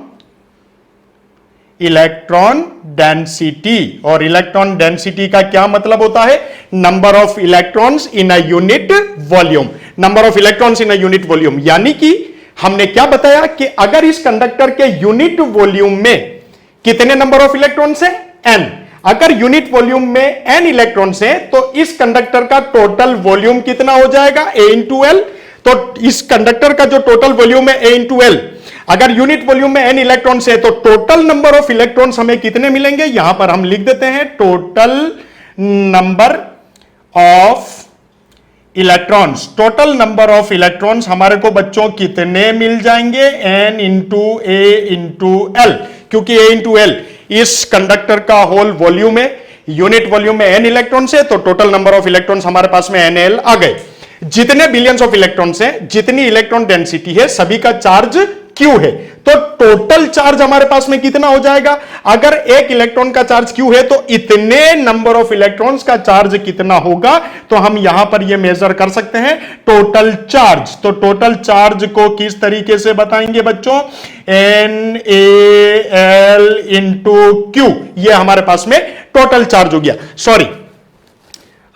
डेंसिटी। और इलेक्ट्रॉन डेंसिटी का क्या मतलब होता है? Number of electrons in a unit volume. Number of electrons in a unit volume, यानी कि हमने क्या बताया कि अगर इस कंडक्टर के यूनिट वॉल्यूम में कितने नंबर ऑफ इलेक्ट्रॉन्स हैं? N। अगर यूनिट वॉल्यूम में n इलेक्ट्रॉन्स हैं तो इस कंडक्टर का टोटल वॉल्यूम कितना हो जाएगा? A into L. तो इस कंडक्टर का जो टोटल वॉल्यूम है A इंटू एल, अगर यूनिट वॉल्यूम में n इलेक्ट्रॉन्स है तो टोटल नंबर ऑफ इलेक्ट्रॉन्स हमें कितने मिलेंगे? यहां पर हम लिख देते हैं total number of electrons. Total number of electrons हमारे को बच्चों कितने मिल जाएंगे? n into A into L, क्योंकि A इंटू एल इस कंडक्टर का होल वॉल्यूम है। यूनिट वॉल्यूम में n इलेक्ट्रॉन्स है तो टोटल नंबर ऑफ इलेक्ट्रॉन्स हमारे पास में NaL आ गए। जितने बिलियंस ऑफ इलेक्ट्रॉन्स हैं, जितनी इलेक्ट्रॉन डेंसिटी है, सभी का चार्ज Q है। तो टोटल चार्ज हमारे पास में कितना हो जाएगा? अगर एक इलेक्ट्रॉन का चार्ज Q है तो इतने नंबर ऑफ इलेक्ट्रॉन्स का चार्ज कितना होगा? तो हम यहां पर यह मेजर कर सकते हैं टोटल चार्ज। तो टोटल चार्ज को किस तरीके से बताएंगे बच्चों? NaL into Q। यह हमारे पास में टोटल चार्ज हो गया। सॉरी,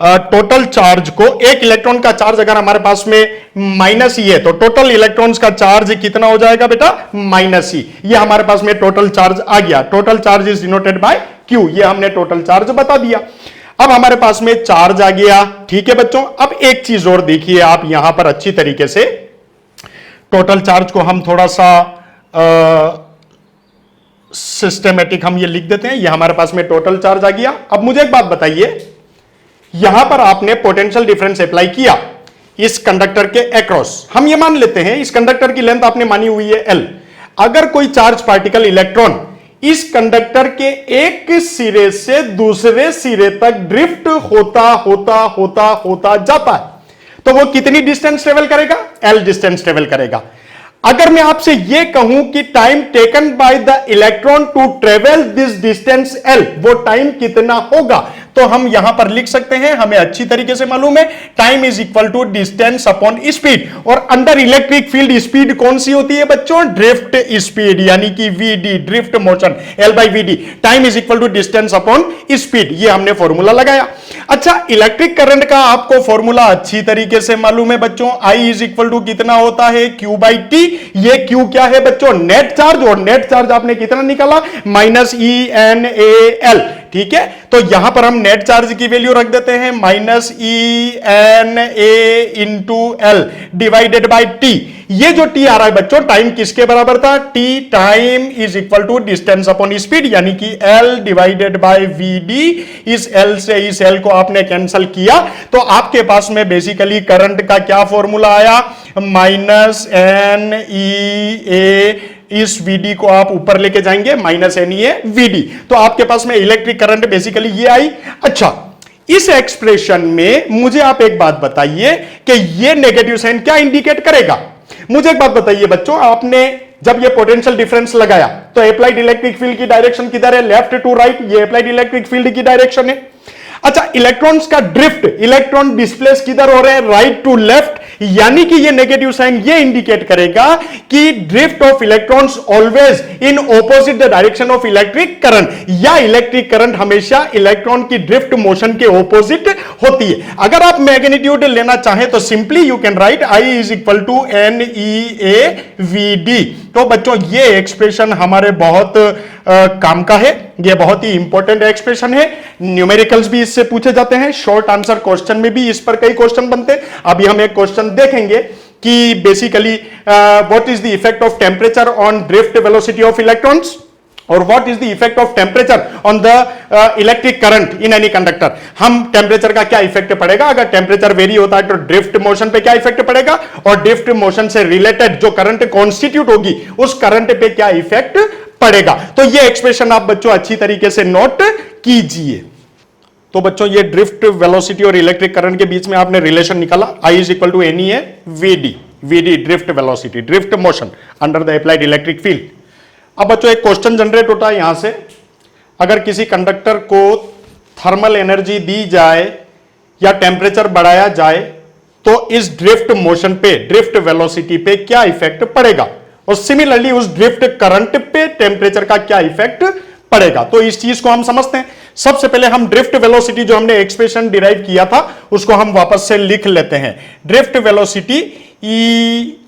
टोटल चार्ज को, एक इलेक्ट्रॉन का चार्ज अगर हमारे पास में माइनस ई है तो टोटल इलेक्ट्रॉन्स का चार्ज कितना हो जाएगा बेटा? माइनस ई। ये हमारे पास में टोटल चार्ज आ गया। Total charge is denoted bye Q। ये हमने टोटल चार्ज बता दिया। अब हमारे पास में चार्ज आ गया, ठीक है बच्चों। अब एक चीज और देखिए आप यहां पर अच्छी तरीके से, टोटल चार्ज को हम थोड़ा सा सिस्टमेटिक हम ये लिख देते हैं। ये हमारे पास में टोटल चार्ज आ गया। अब मुझे एक बात बताइए, यहां पर आपने पोटेंशियल डिफरेंस अप्लाई किया इस कंडक्टर के अक्रॉस। हम ये मान लेते हैं इस कंडक्टर की लेंथ आपने मानी हुई है L। अगर कोई चार्ज पार्टिकल इलेक्ट्रॉन इस कंडक्टर के एक सिरे से दूसरे सिरे तक ड्रिफ्ट होता जाता है तो वो कितनी डिस्टेंस ट्रेवल करेगा? L डिस्टेंस ट्रेवल करेगा। अगर मैं आपसे यह कहूं कि time taken by the electron to travel this distance L, वो टाइम कितना होगा? तो हम यहां पर लिख सकते हैं, हमें अच्छी तरीके से मालूम है, time is equal to distance upon speed. और अंडर इलेक्ट्रिक फील्ड स्पीड कौन सी होती है बच्चों? ड्रिफ्ट स्पीड, यानी कि VD, drift motion, L by VD। Time is equal to distance upon speed, ये हमने फॉर्मूला लगाया। अच्छा, इलेक्ट्रिक करंट का आपको फॉर्मूला अच्छी तरीके से मालूम है बच्चों। I इज इक्वल टू कितना होता है? Q by T। ये Q क्या है बच्चों? Net charge. और नेट चार्ज आपने कितना निकाला? Minus ENAL। ठीक है, तो यहां पर हम नेट चार्ज की वैल्यू रख देते हैं minus ENA into L divided by T। ये जो T आ रहा है बच्चों, टाइम किसके बराबर था? T time is equal to distance upon speed, यानी कि L डिवाइडेड बाई VD। इस L से इस L को आपने कैंसिल किया तो आपके पास में बेसिकली करंट का क्या फॉर्मूला आया? Minus NEA। इस VD को आप ऊपर लेके जाएंगे, माइनस NEA VD। तो आपके पास में इलेक्ट्रिक करंट बेसिकली ये आई। अच्छा, इस एक्सप्रेशन में मुझे आप एक बात बताइए कि ये नेगेटिव साइन क्या इंडिकेट करेगा? मुझे एक बात बताइए बच्चों, आपने जब ये पोटेंशियल डिफरेंस लगाया तो अप्लाइड इलेक्ट्रिक फील्ड की डायरेक्शन किधर है? Left to right. ये अप्लाइड इलेक्ट्रिक फील्ड की डायरेक्शन है। अच्छा, इलेक्ट्रॉन्स का ड्रिफ्ट, इलेक्ट्रॉन डिस्प्लेस किधर हो रहे हैं? Right to left. यानी कि ये नेगेटिव साइन ये इंडिकेट करेगा कि drift of electrons always in opposite the direction of electric current, या इलेक्ट्रिक करंट हमेशा इलेक्ट्रॉन की ड्रिफ्ट मोशन के ऑपोजिट होती है। अगर आप मैग्नीट्यूड लेना चाहें तो simply you can write I is equal to NEA VD। तो बच्चों ये एक्सप्रेशन हमारे बहुत काम का है, ये बहुत ही इंपॉर्टेंट एक्सप्रेशन है। न्यूमेरिकल्स भी इससे पूछे जाते हैं, शॉर्ट आंसर क्वेश्चन में भी इस पर कई क्वेश्चन बनते हैं। अभी हम एक क्वेश्चन देखेंगे कि basically what is the effect of temperature on drift velocity of electrons और what is the effect of temperature on the electric current in any conductor. हम टेम्परेचर का क्या इफेक्ट पड़ेगा, अगर टेम्परेचर वेरी होता है तो ड्रिफ्ट मोशन पे क्या इफेक्ट पड़ेगा, और ड्रिफ्ट मोशन से रिलेटेड जो करंट कॉन्स्टिट्यूट होगी उस करंट पे क्या इफेक्ट पड़ेगा। तो ये एक्सप्रेशन आप बच्चों अच्छी तरीके से नोट कीजिए। तो बच्चों ये ड्रिफ्ट वेलोसिटी और इलेक्ट्रिक करंट के बीच में आपने रिलेशन निकाला, I is equal to N e है vd, vd drift velocity, drift motion under the applied electric field. अब बच्चों एक क्वेश्चन जनरेट होता है यहां से, अगर किसी कंडक्टर को थर्मल एनर्जी दी जाए या टेम्परेचर बढ़ाया जाए तो इस ड्रिफ्ट मोशन पे, ड्रिफ्ट वेलोसिटी पे क्या इफेक्ट पड़ेगा, और सिमिलरली उस ड्रिफ्ट करंट पे टेम्परेचर का क्या इफेक्ट पड़ेगा। तो इस चीज को हम समझते हैं। सबसे पहले हम ड्रिफ्ट वेलोसिटी जो हमने एक्सप्रेशन डिराइव किया था उसको हम वापस से लिख लेते हैं। Drift velocity E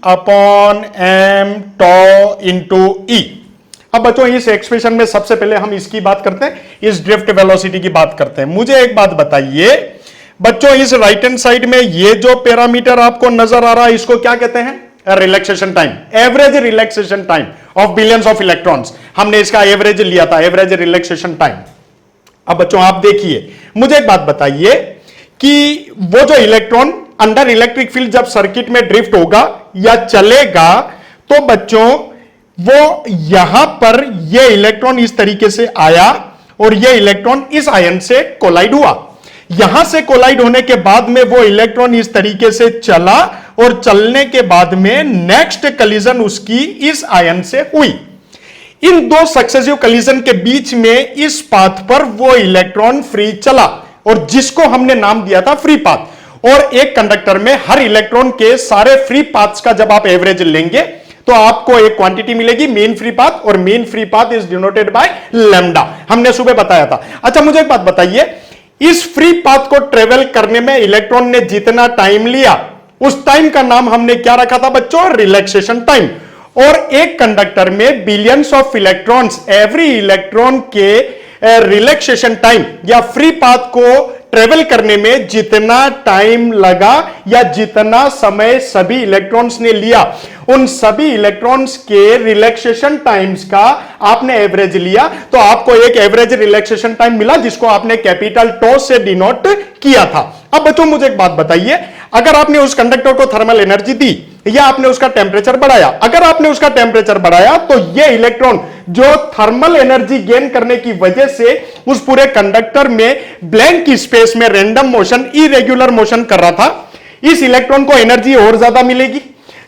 upon m tau into e. अब बच्चों इस एक्सप्रेशन में सबसे पहले हम इसकी बात करते हैं, इस ड्रिफ्ट वेलोसिटी की बात करते हैं। मुझे एक बात बताइए बच्चों, इस राइट हैंड साइड में ये जो पैरामीटर आपको नजर आ रहा है इसको क्या कहते हैं, relaxation time, average relaxation time of billions of electrons. हमने इसका एवरेज लिया था, एवरेज रिलैक्सेशन टाइम। अब बच्चों आप देखिए, मुझे एक बात बताइए कि वो जो इलेक्ट्रॉन अंडर इलेक्ट्रिक फील्ड जब सर्किट में ड्रिफ्ट होगा या चलेगा तो बच्चों वो यहां पर ये इलेक्ट्रॉन इस तरीके से आया और ये इलेक्ट्रॉन इस आयन से कोलाइड हुआ। यहां से कोलाइड होने के बाद में वो इलेक्ट्रॉन इस तरीके से चला और चलने के बाद में नेक्स्ट कलिजन उसकी इस आयन से हुई। इन दो सक्सेसिव कलिजन के बीच में इस पाथ पर वो इलेक्ट्रॉन फ्री चला और जिसको हमने नाम दिया था फ्री पाथ। और एक कंडक्टर में हर इलेक्ट्रॉन के सारे फ्री पाथ्स का जब आप एवरेज लेंगे तो आपको एक क्वांटिटी मिलेगी मीन फ्री पाथ, और mean free path is denoted by lambda, हमने सुबह बताया था। अच्छा मुझे एक बात बताइए, इस फ्री पाथ को ट्रेवल करने में इलेक्ट्रॉन ने जितना टाइम लिया उस टाइम का नाम हमने क्या रखा था बच्चों, रिलैक्सेशन टाइम। और एक कंडक्टर में billions of electrons, every electron के रिलैक्सेशन टाइम या फ्री पाथ को ट्रेवल करने में जितना टाइम लगा या जितना समय सभी इलेक्ट्रॉन्स ने लिया, उन सभी इलेक्ट्रॉन्स के रिलैक्सेशन टाइम्स का आपने एवरेज लिया तो आपको एक एवरेज रिलैक्सेशन टाइम मिला जिसको आपने कैपिटल टॉ से डिनोट किया था। अब बच्चों मुझे एक बात बताइए, अगर आपने उस कंडक्टर को थर्मल एनर्जी दी या आपने उसका टेम्परेचर बढ़ाया, अगर आपने उसका टेम्परेचर बढ़ाया तो ये इलेक्ट्रॉन जो थर्मल एनर्जी गेन करने की वजह से उस पूरे कंडक्टर में ब्लैंक स्पेस में रैंडम मोशन, इरेगुलर मोशन कर रहा था, इस इलेक्ट्रॉन को एनर्जी और ज्यादा मिलेगी।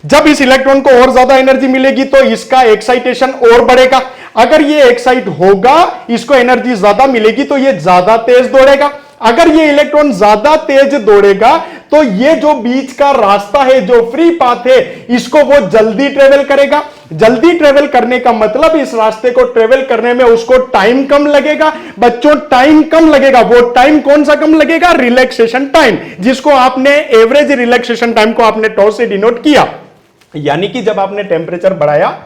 जब इस इलेक्ट्रॉन को और ज्यादा एनर्जी मिलेगी तो इसका एक्साइटेशन और बढ़ेगा। अगर ये एक्साइट होगा, इसको एनर्जी ज्यादा मिलेगी तो ये ज्यादा तेज दौड़ेगा। अगर ये इलेक्ट्रॉन ज्यादा तेज दौड़ेगा तो ये जो बीच का रास्ता है, जो फ्री पाथ है, इसको वो जल्दी ट्रेवल करेगा। जल्दी ट्रेवल करने का मतलब इस रास्ते को ट्रेवल करने में उसको टाइम कम लगेगा। बच्चों टाइम कम लगेगा, वो टाइम कौन सा कम लगेगा, रिलैक्सेशन टाइम, जिसको आपने एवरेज रिलैक्सेशन टाइम को आपने टॉ से डिनोट किया। यानी कि जब आपने टेम्परेचर बढ़ाया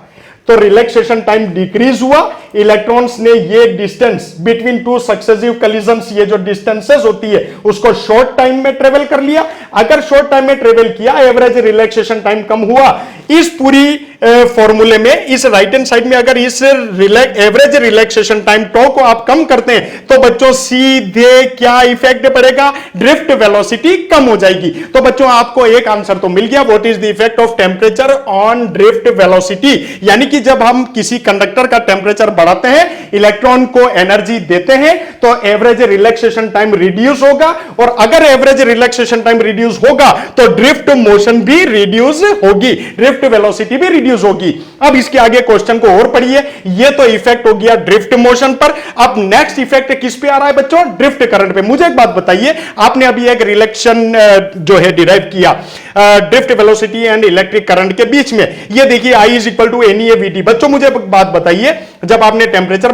तो रिलैक्सेशन टाइम डिक्रीज हुआ, इलेक्ट्रॉन्स ने ये डिस्टेंस बिटवीन टू सक्सेसिव कलिजन्स, ये जो डिस्टेंसेस होती है उसको शॉर्ट टाइम में ट्रेवल कर लिया। अगर शॉर्ट टाइम में ट्रेवल किया, एवरेज रिलैक्सेशन टाइम कम हुआ। इस पूरी फॉर्मूले में इस राइट हैंड साइड में अगर इस एवरेज रिलैक्सेशन टाइम टॉ को आप कम करते हैं तो बच्चों सीधे क्या इफेक्ट पड़ेगा, ड्रिफ्ट वेलोसिटी कम हो जाएगी। तो बच्चों आपको एक आंसर तो मिल गया, what is the effect of temperature on drift velocity. यानी कि जब हम किसी कंडक्टर का टेम्परेचर बढ़ाते हैं, इलेक्ट्रॉन को एनर्जी देते हैं तो एवरेज रिलैक्सेशन टाइम रिड्यूस होगा, और अगर एवरेज रिलैक्सेशन टाइम रिड्यूस होगा तो ड्रिफ्ट मोशन भी रिड्यूस होगी, ड्रिफ्ट वेलोसिटी भी रिड्यूस होगी। अब इसके आगे क्वेश्चन को और पढ़िए, ये तो इफेक्ट हो गया ड्रिफ्ट मोशन पर। अब नेक्स्ट इफेक्ट किस पे आ रहा है बच्चों, ड्रिफ्ट करंट पे। मुझे एक बात बताइए, आपने अभी एक रिलेशन जो है डिराइव किया drift velocity and electric current के बीच में, ये देखिए I is equal to N E V T. बच्चों मुझे बात बताइए, जब आपने टेम्परेचर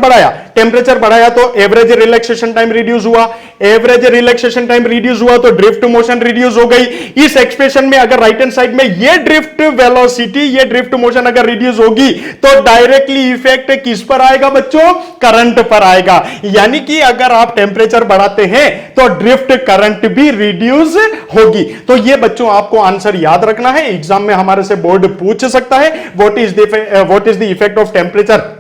बढ़ाया तो एवरेज रिलैक्सेशन टाइम रिड्यूस हुआ, एवरेज रिलैक्सेशन टाइम रिड्यूस हुआ तो ड्रिफ्ट मोशन रिड्यूस हो गई। इस एक्सप्रेशन में अगर राइट हैंड साइड में ये ड्रिफ्ट वेलोसिटी, ये ड्रिफ्ट मोशन अगर रिड्यूस होगी तो डायरेक्टली इफेक्ट किस पर आएगा बच्चों, करंट पर आएगा। यानी कि अगर आप टेम्परेचर बढ़ाते हैं तो ड्रिफ्ट करंट भी रिड्यूस होगी। तो ये बच्चों आपको आंसर याद रखना है, एग्जाम में हमारे से बोर्ड पूछ सकता है, what is the effect of temperature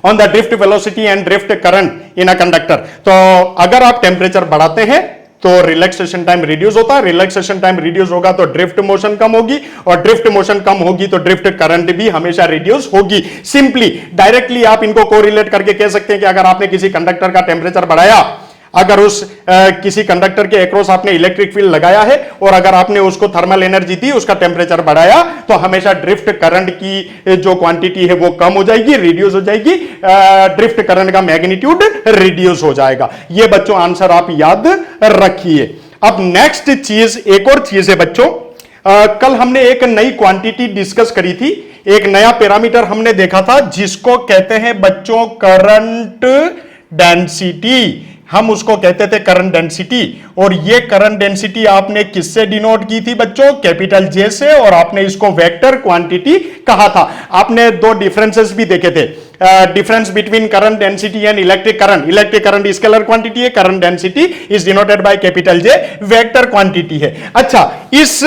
on the drift velocity and drift current in a conductor. तो अगर आप टेम्परेचर बढ़ाते हैं तो रिलैक्सेशन टाइम रिड्यूस होता है, रिलैक्सेशन टाइम रिड्यूस होगा तो ड्रिफ्ट मोशन कम होगी, और ड्रिफ्ट मोशन कम होगी तो ड्रिफ्ट करंट भी हमेशा रिड्यूस होगी। सिंपली डायरेक्टली आप इनको कोरिलेट करके कह सकते हैं कि अगर आपने किसी कंडक्टर का टेम्परेचर बढ़ाया, अगर उस किसी कंडक्टर के अक्रॉस आपने इलेक्ट्रिक फील्ड लगाया है और अगर आपने उसको थर्मल एनर्जी दी, उसका टेम्परेचर बढ़ाया, तो हमेशा ड्रिफ्ट करंट की जो क्वांटिटी है वो कम हो जाएगी, रिड्यूस हो जाएगी, ड्रिफ्ट करंट का मैग्नीट्यूड रिड्यूस हो जाएगा। ये बच्चों आंसर आप याद रखिए। अब नेक्स्ट चीज, एक और चीज है बच्चों, कल हमने एक नई क्वांटिटी डिस्कस करी थी, एक नया पैरामीटर हमने देखा था जिसको कहते हैं बच्चों करंट डेंसिटी। हम उसको कहते थे करंट डेंसिटी, और ये करंट डेंसिटी आपने किससे डिनोट की थी बच्चों? कैपिटल जे से, और आपने इसको वेक्टर क्वांटिटी कहा था। आपने दो डिफरेंसेस भी देखे थे, difference between current density and electric current. Electric current scalar quantity है, current density is denoted by capital J, vector quantity है। अच्छा, इस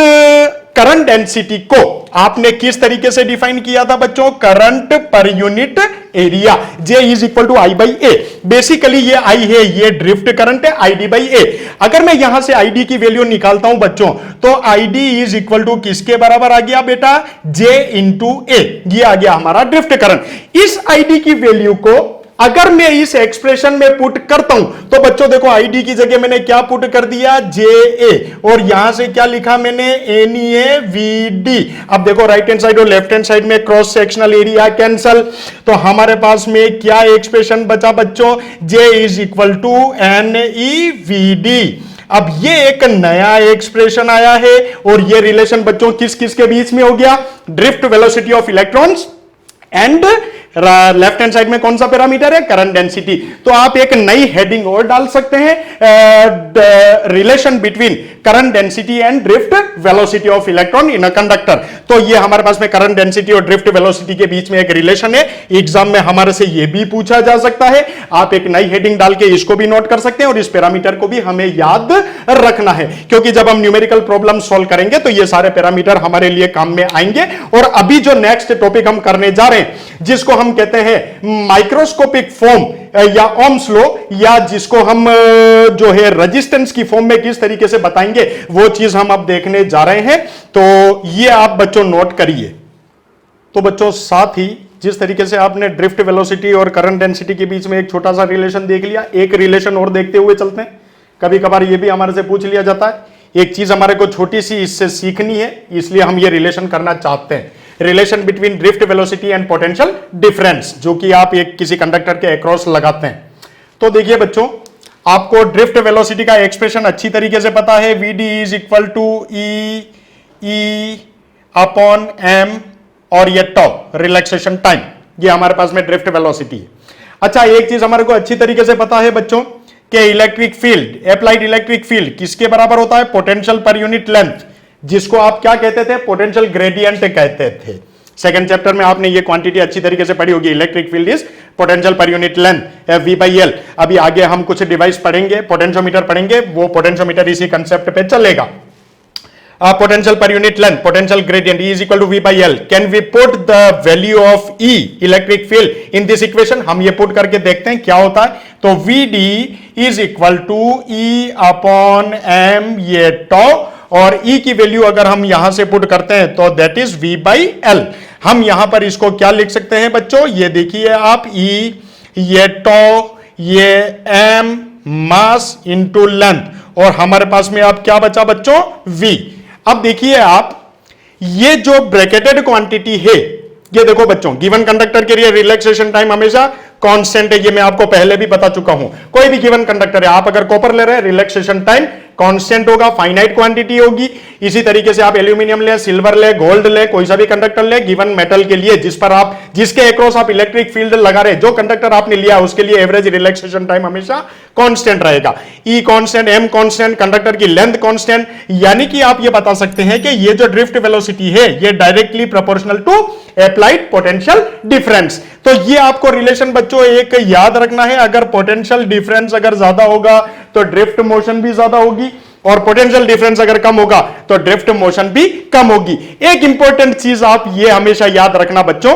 करंट डेंसिटी को आपने किस तरीके से डिफाइन किया था बच्चों? करंट पर unit area, J is equal to I by A. Basically ये I है, ये ड्रिफ्ट करंट है, ID बाई ए। अगर मैं यहां से ID की वैल्यू निकालता हूं बच्चों, तो ID इज इक्वल टू किसके बराबर आ गया बेटा? J इंटू ए। ये आ गया हमारा ड्रिफ्ट करंट। इस ID की वैल्यू को अगर मैं इस एक्सप्रेशन में पुट करता हूं, तो बच्चों देखो ID की जगह मैंने क्या पुट कर दिया? JA, और यहां से क्या लिखा मैंने? NAVD। अब देखो राइट हैंड साइड और लेफ्ट हैंड साइड में क्रॉस सेक्शनल एरिया कैंसल, तो हमारे पास में क्या एक्सप्रेशन बचा बच्चों? J is equal to NEVD। अब ये एक नया एक्सप्रेशन आया है, और ये रिलेशन बच्चों किस किस के बीच में हो गया? Drift velocity of electrons and left hand side में कौन सा पैरामीटर है? Current density. तो आप एक नई हेडिंग और डाल सकते हैं, relation between current density and drift velocity of electron in a conductor. तो ये हमारे पास में करंट डेंसिटी और ड्रिफ्ट वेलोसिटी के बीच में एक रिलेशन है। एग्जाम में हमारे से ये भी पूछा जा सकता है। आप एक नई हेडिंग डाल के इसको भी नोट कर सकते हैं, और इस पैरामीटर को भी हमें याद रखना है, क्योंकि जब हम न्यूमेरिकल प्रॉब्लम सॉल्व करेंगे तो ये सारे पैरामीटर हमारे लिए काम में आएंगे। और अभी जो नेक्स्ट टॉपिक हम करने जा रहे हैं, जिसको हम कहते हैं माइक्रोस्कोपिक फॉर्म या ओम्स लॉ, या जिसको हम जो है रेजिस्टेंस की फॉर्म में किस तरीके से बताएंगे, वो चीज हम अब देखने जा रहे हैं। तो ये आप बच्चों नोट करिए। तो बच्चों साथ ही जिस तरीके से आपने ड्रिफ्ट वेलोसिटी और करंट डेंसिटी के बीच में एक छोटा सा रिलेशन देख लिया, एक रिलेशन और देखते हुए चलते हैं। कभी कभार ये भी हमारे से पूछ लिया जाता है, एक चीज हमारे को छोटी सी इससे सीखनी है, इसलिए हम ये रिलेशन करना चाहते हैं। Relation between drift velocity and potential difference, जो कि आप एक किसी कंडक्टर के अक्रॉस लगाते हैं। तो देखिए बच्चों, आपको ड्रिफ्ट वेलोसिटी का एक्सप्रेशन अच्छी तरीके से पता है, VD is equal to E upon M, और ये टॉप रिलैक्सेशन टाइम, ये हमारे पास में ड्रिफ्ट वेलोसिटी है। अच्छा, एक चीज हमारे को अच्छी तरीके से पता है बच्चों कि electric field, applied electric field किसके बराबर होता है? पोटेंशियल पर यूनिट लेंथ, जिसको आप क्या कहते थे? पोटेंशियल ग्रेडियंट कहते थे। सेकंड चैप्टर में आपने ये क्वांटिटी अच्छी तरीके से पढ़ी होगी, इलेक्ट्रिक फील्ड इज पोटेंशियल पर unit length V by L। अभी आगे हम कुछ डिवाइस पढ़ेंगे, पोटेंशियोमीटर पढ़ेंगे, वो पोटेंशियोमीटर इसी कंसेप्ट पे चलेगा। पोटेंशियल पर unit length, potential gradient E is equal to V by L। Can we put the value of E electric field in this equation? हम ये पुट करके देखते हैं क्या होता है। तो VD is equal to E upon M, ये टॉ, और E की वैल्यू अगर हम यहां से पुट करते हैं तो that is V by L। हम यहां पर इसको क्या लिख सकते हैं बच्चों? ये देखिए आप, E, ये टॉ, ये M, मास इंटू लेंथ, और हमारे पास में अब क्या बचा बच्चों? V। अब देखिए आप, ये जो ब्रैकेटेड क्वांटिटी है, ये देखो बच्चों, गिवन कंडक्टर के लिए रिलैक्सेशन टाइम हमेशा कांस्टेंट है, ये मैं आपको पहले भी बता चुका हूं। कोई भी गिवन कंडक्टर है, आप अगर कॉपर ले रहे हैं, रिलैक्सेशन टाइम कांस्टेंट होगा, फाइनाइट क्वांटिटी होगी। इसी तरीके से आप एल्यूमिनियम ले, सिल्वर ले, गोल्ड ले, कोई सा भी कंडक्टर ले, गिवन मेटल के लिए जिस पर आप, जिसके अक्रॉस आप इलेक्ट्रिक फील्ड लगा रहे, जो कंडक्टर आपने लिया उसके लिए एवरेज रिलैक्सेशन टाइम हमेशा कांस्टेंट रहेगा। E constant, M constant, conductor की लेंथ कांस्टेंट, यानी कि आप ये बता सकते हैं कि ये जो ड्रिफ्ट वेलोसिटी है, ये directly proportional to applied potential difference. तो ये आपको रिलेशन बच्चों एक याद रखना है, अगर पोटेंशियल डिफरेंस अगर ज्यादा होगा तो ड्रिफ्ट मोशन भी ज्यादा होगी, और पोटेंशियल डिफरेंस अगर कम होगा तो ड्रिफ्ट मोशन भी कम होगी। एक इंपॉर्टेंट चीज आप ये हमेशा याद रखना बच्चों,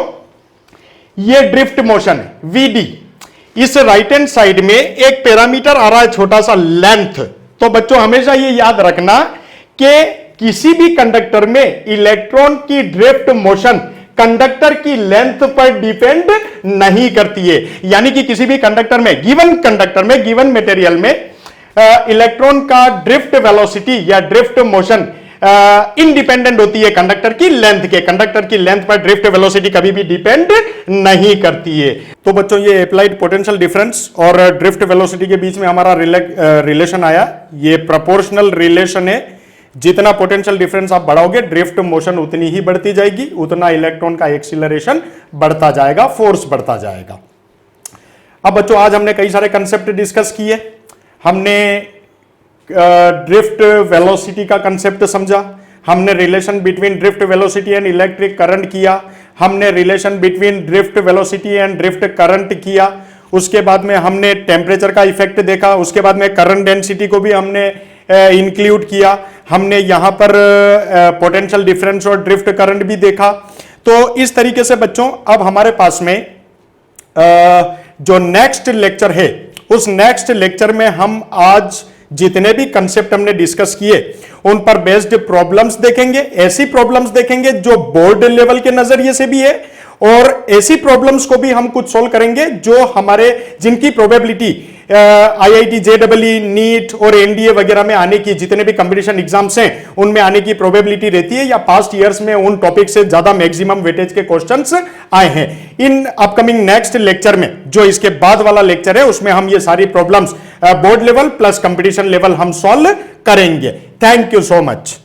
ये ड्रिफ्ट मोशन VD, इस राइट हैंड साइड में एक पैरामीटर आ रहा है छोटा सा, लेंथ। तो बच्चों हमेशा ये याद रखना कि किसी भी कंडक्टर में इलेक्ट्रॉन की ड्रिफ्ट मोशन कंडक्टर की लेंथ पर डिपेंड नहीं करती है। यानी कि किसी भी कंडक्टर में, गिवन मटेरियल में इलेक्ट्रॉन का ड्रिफ्ट वेलोसिटी या ड्रिफ्ट मोशन इंडिपेंडेंट होती है कंडक्टर की लेंथ के। कंडक्टर की लेंथ पर ड्रिफ्ट वेलोसिटी कभी भी डिपेंड नहीं करती है। तो बच्चों ये अप्लाइड पोटेंशियल डिफरेंस और ड्रिफ्ट वेलोसिटी के बीच में हमारा रिलेशन आया, ये प्रोपोर्शनल रिलेशन है। जितना पोटेंशियल डिफरेंस आप बढ़ाओगे ड्रिफ्ट मोशन उतनी ही बढ़ती जाएगी, उतना इलेक्ट्रॉन का एक्सीलरेशन बढ़ता जाएगा, फोर्स बढ़ता जाएगा। अब बच्चों आज हमने कई सारे कंसेप्ट डिस्कस किए। हमने ड्रिफ्ट वेलोसिटी का कंसेप्ट समझा, हमने relation between drift velocity and electric current किया, हमने relation between drift velocity and drift current किया, उसके बाद में हमने टेम्परेचर का इफेक्ट देखा, उसके बाद में करंट डेंसिटी को भी हमने इंक्लूड किया, हमने यहां पर पोटेंशियल डिफरेंस और ड्रिफ्ट करंट भी देखा। तो इस तरीके से बच्चों अब हमारे पास में जो नेक्स्ट लेक्चर है, उस नेक्स्ट लेक्चर में हम आज जितने भी कंसेप्ट हमने डिस्कस किए उन पर बेस्ड प्रॉब्लम्स देखेंगे। ऐसी प्रॉब्लम्स देखेंगे जो बोर्ड लेवल के नजरिए से भी है, और ऐसी प्रॉब्लम्स को भी हम कुछ सोल्व करेंगे जो हमारे जिनकी प्रोबेबिलिटी IIT JEE नीट और NDA वगैरह में आने की, जितने भी कंपटीशन एग्जाम्स हैं उनमें आने की प्रोबेबिलिटी रहती है, या पास्ट ईयर्स में उन टॉपिक से ज्यादा मैक्सिमम वेटेज के क्वेश्चंस आए हैं। इन अपकमिंग नेक्स्ट लेक्चर में, जो इसके बाद वाला लेक्चर है, उसमें हम ये सारी problems board level plus competition level हम सॉल्व करेंगे। Thank you so much.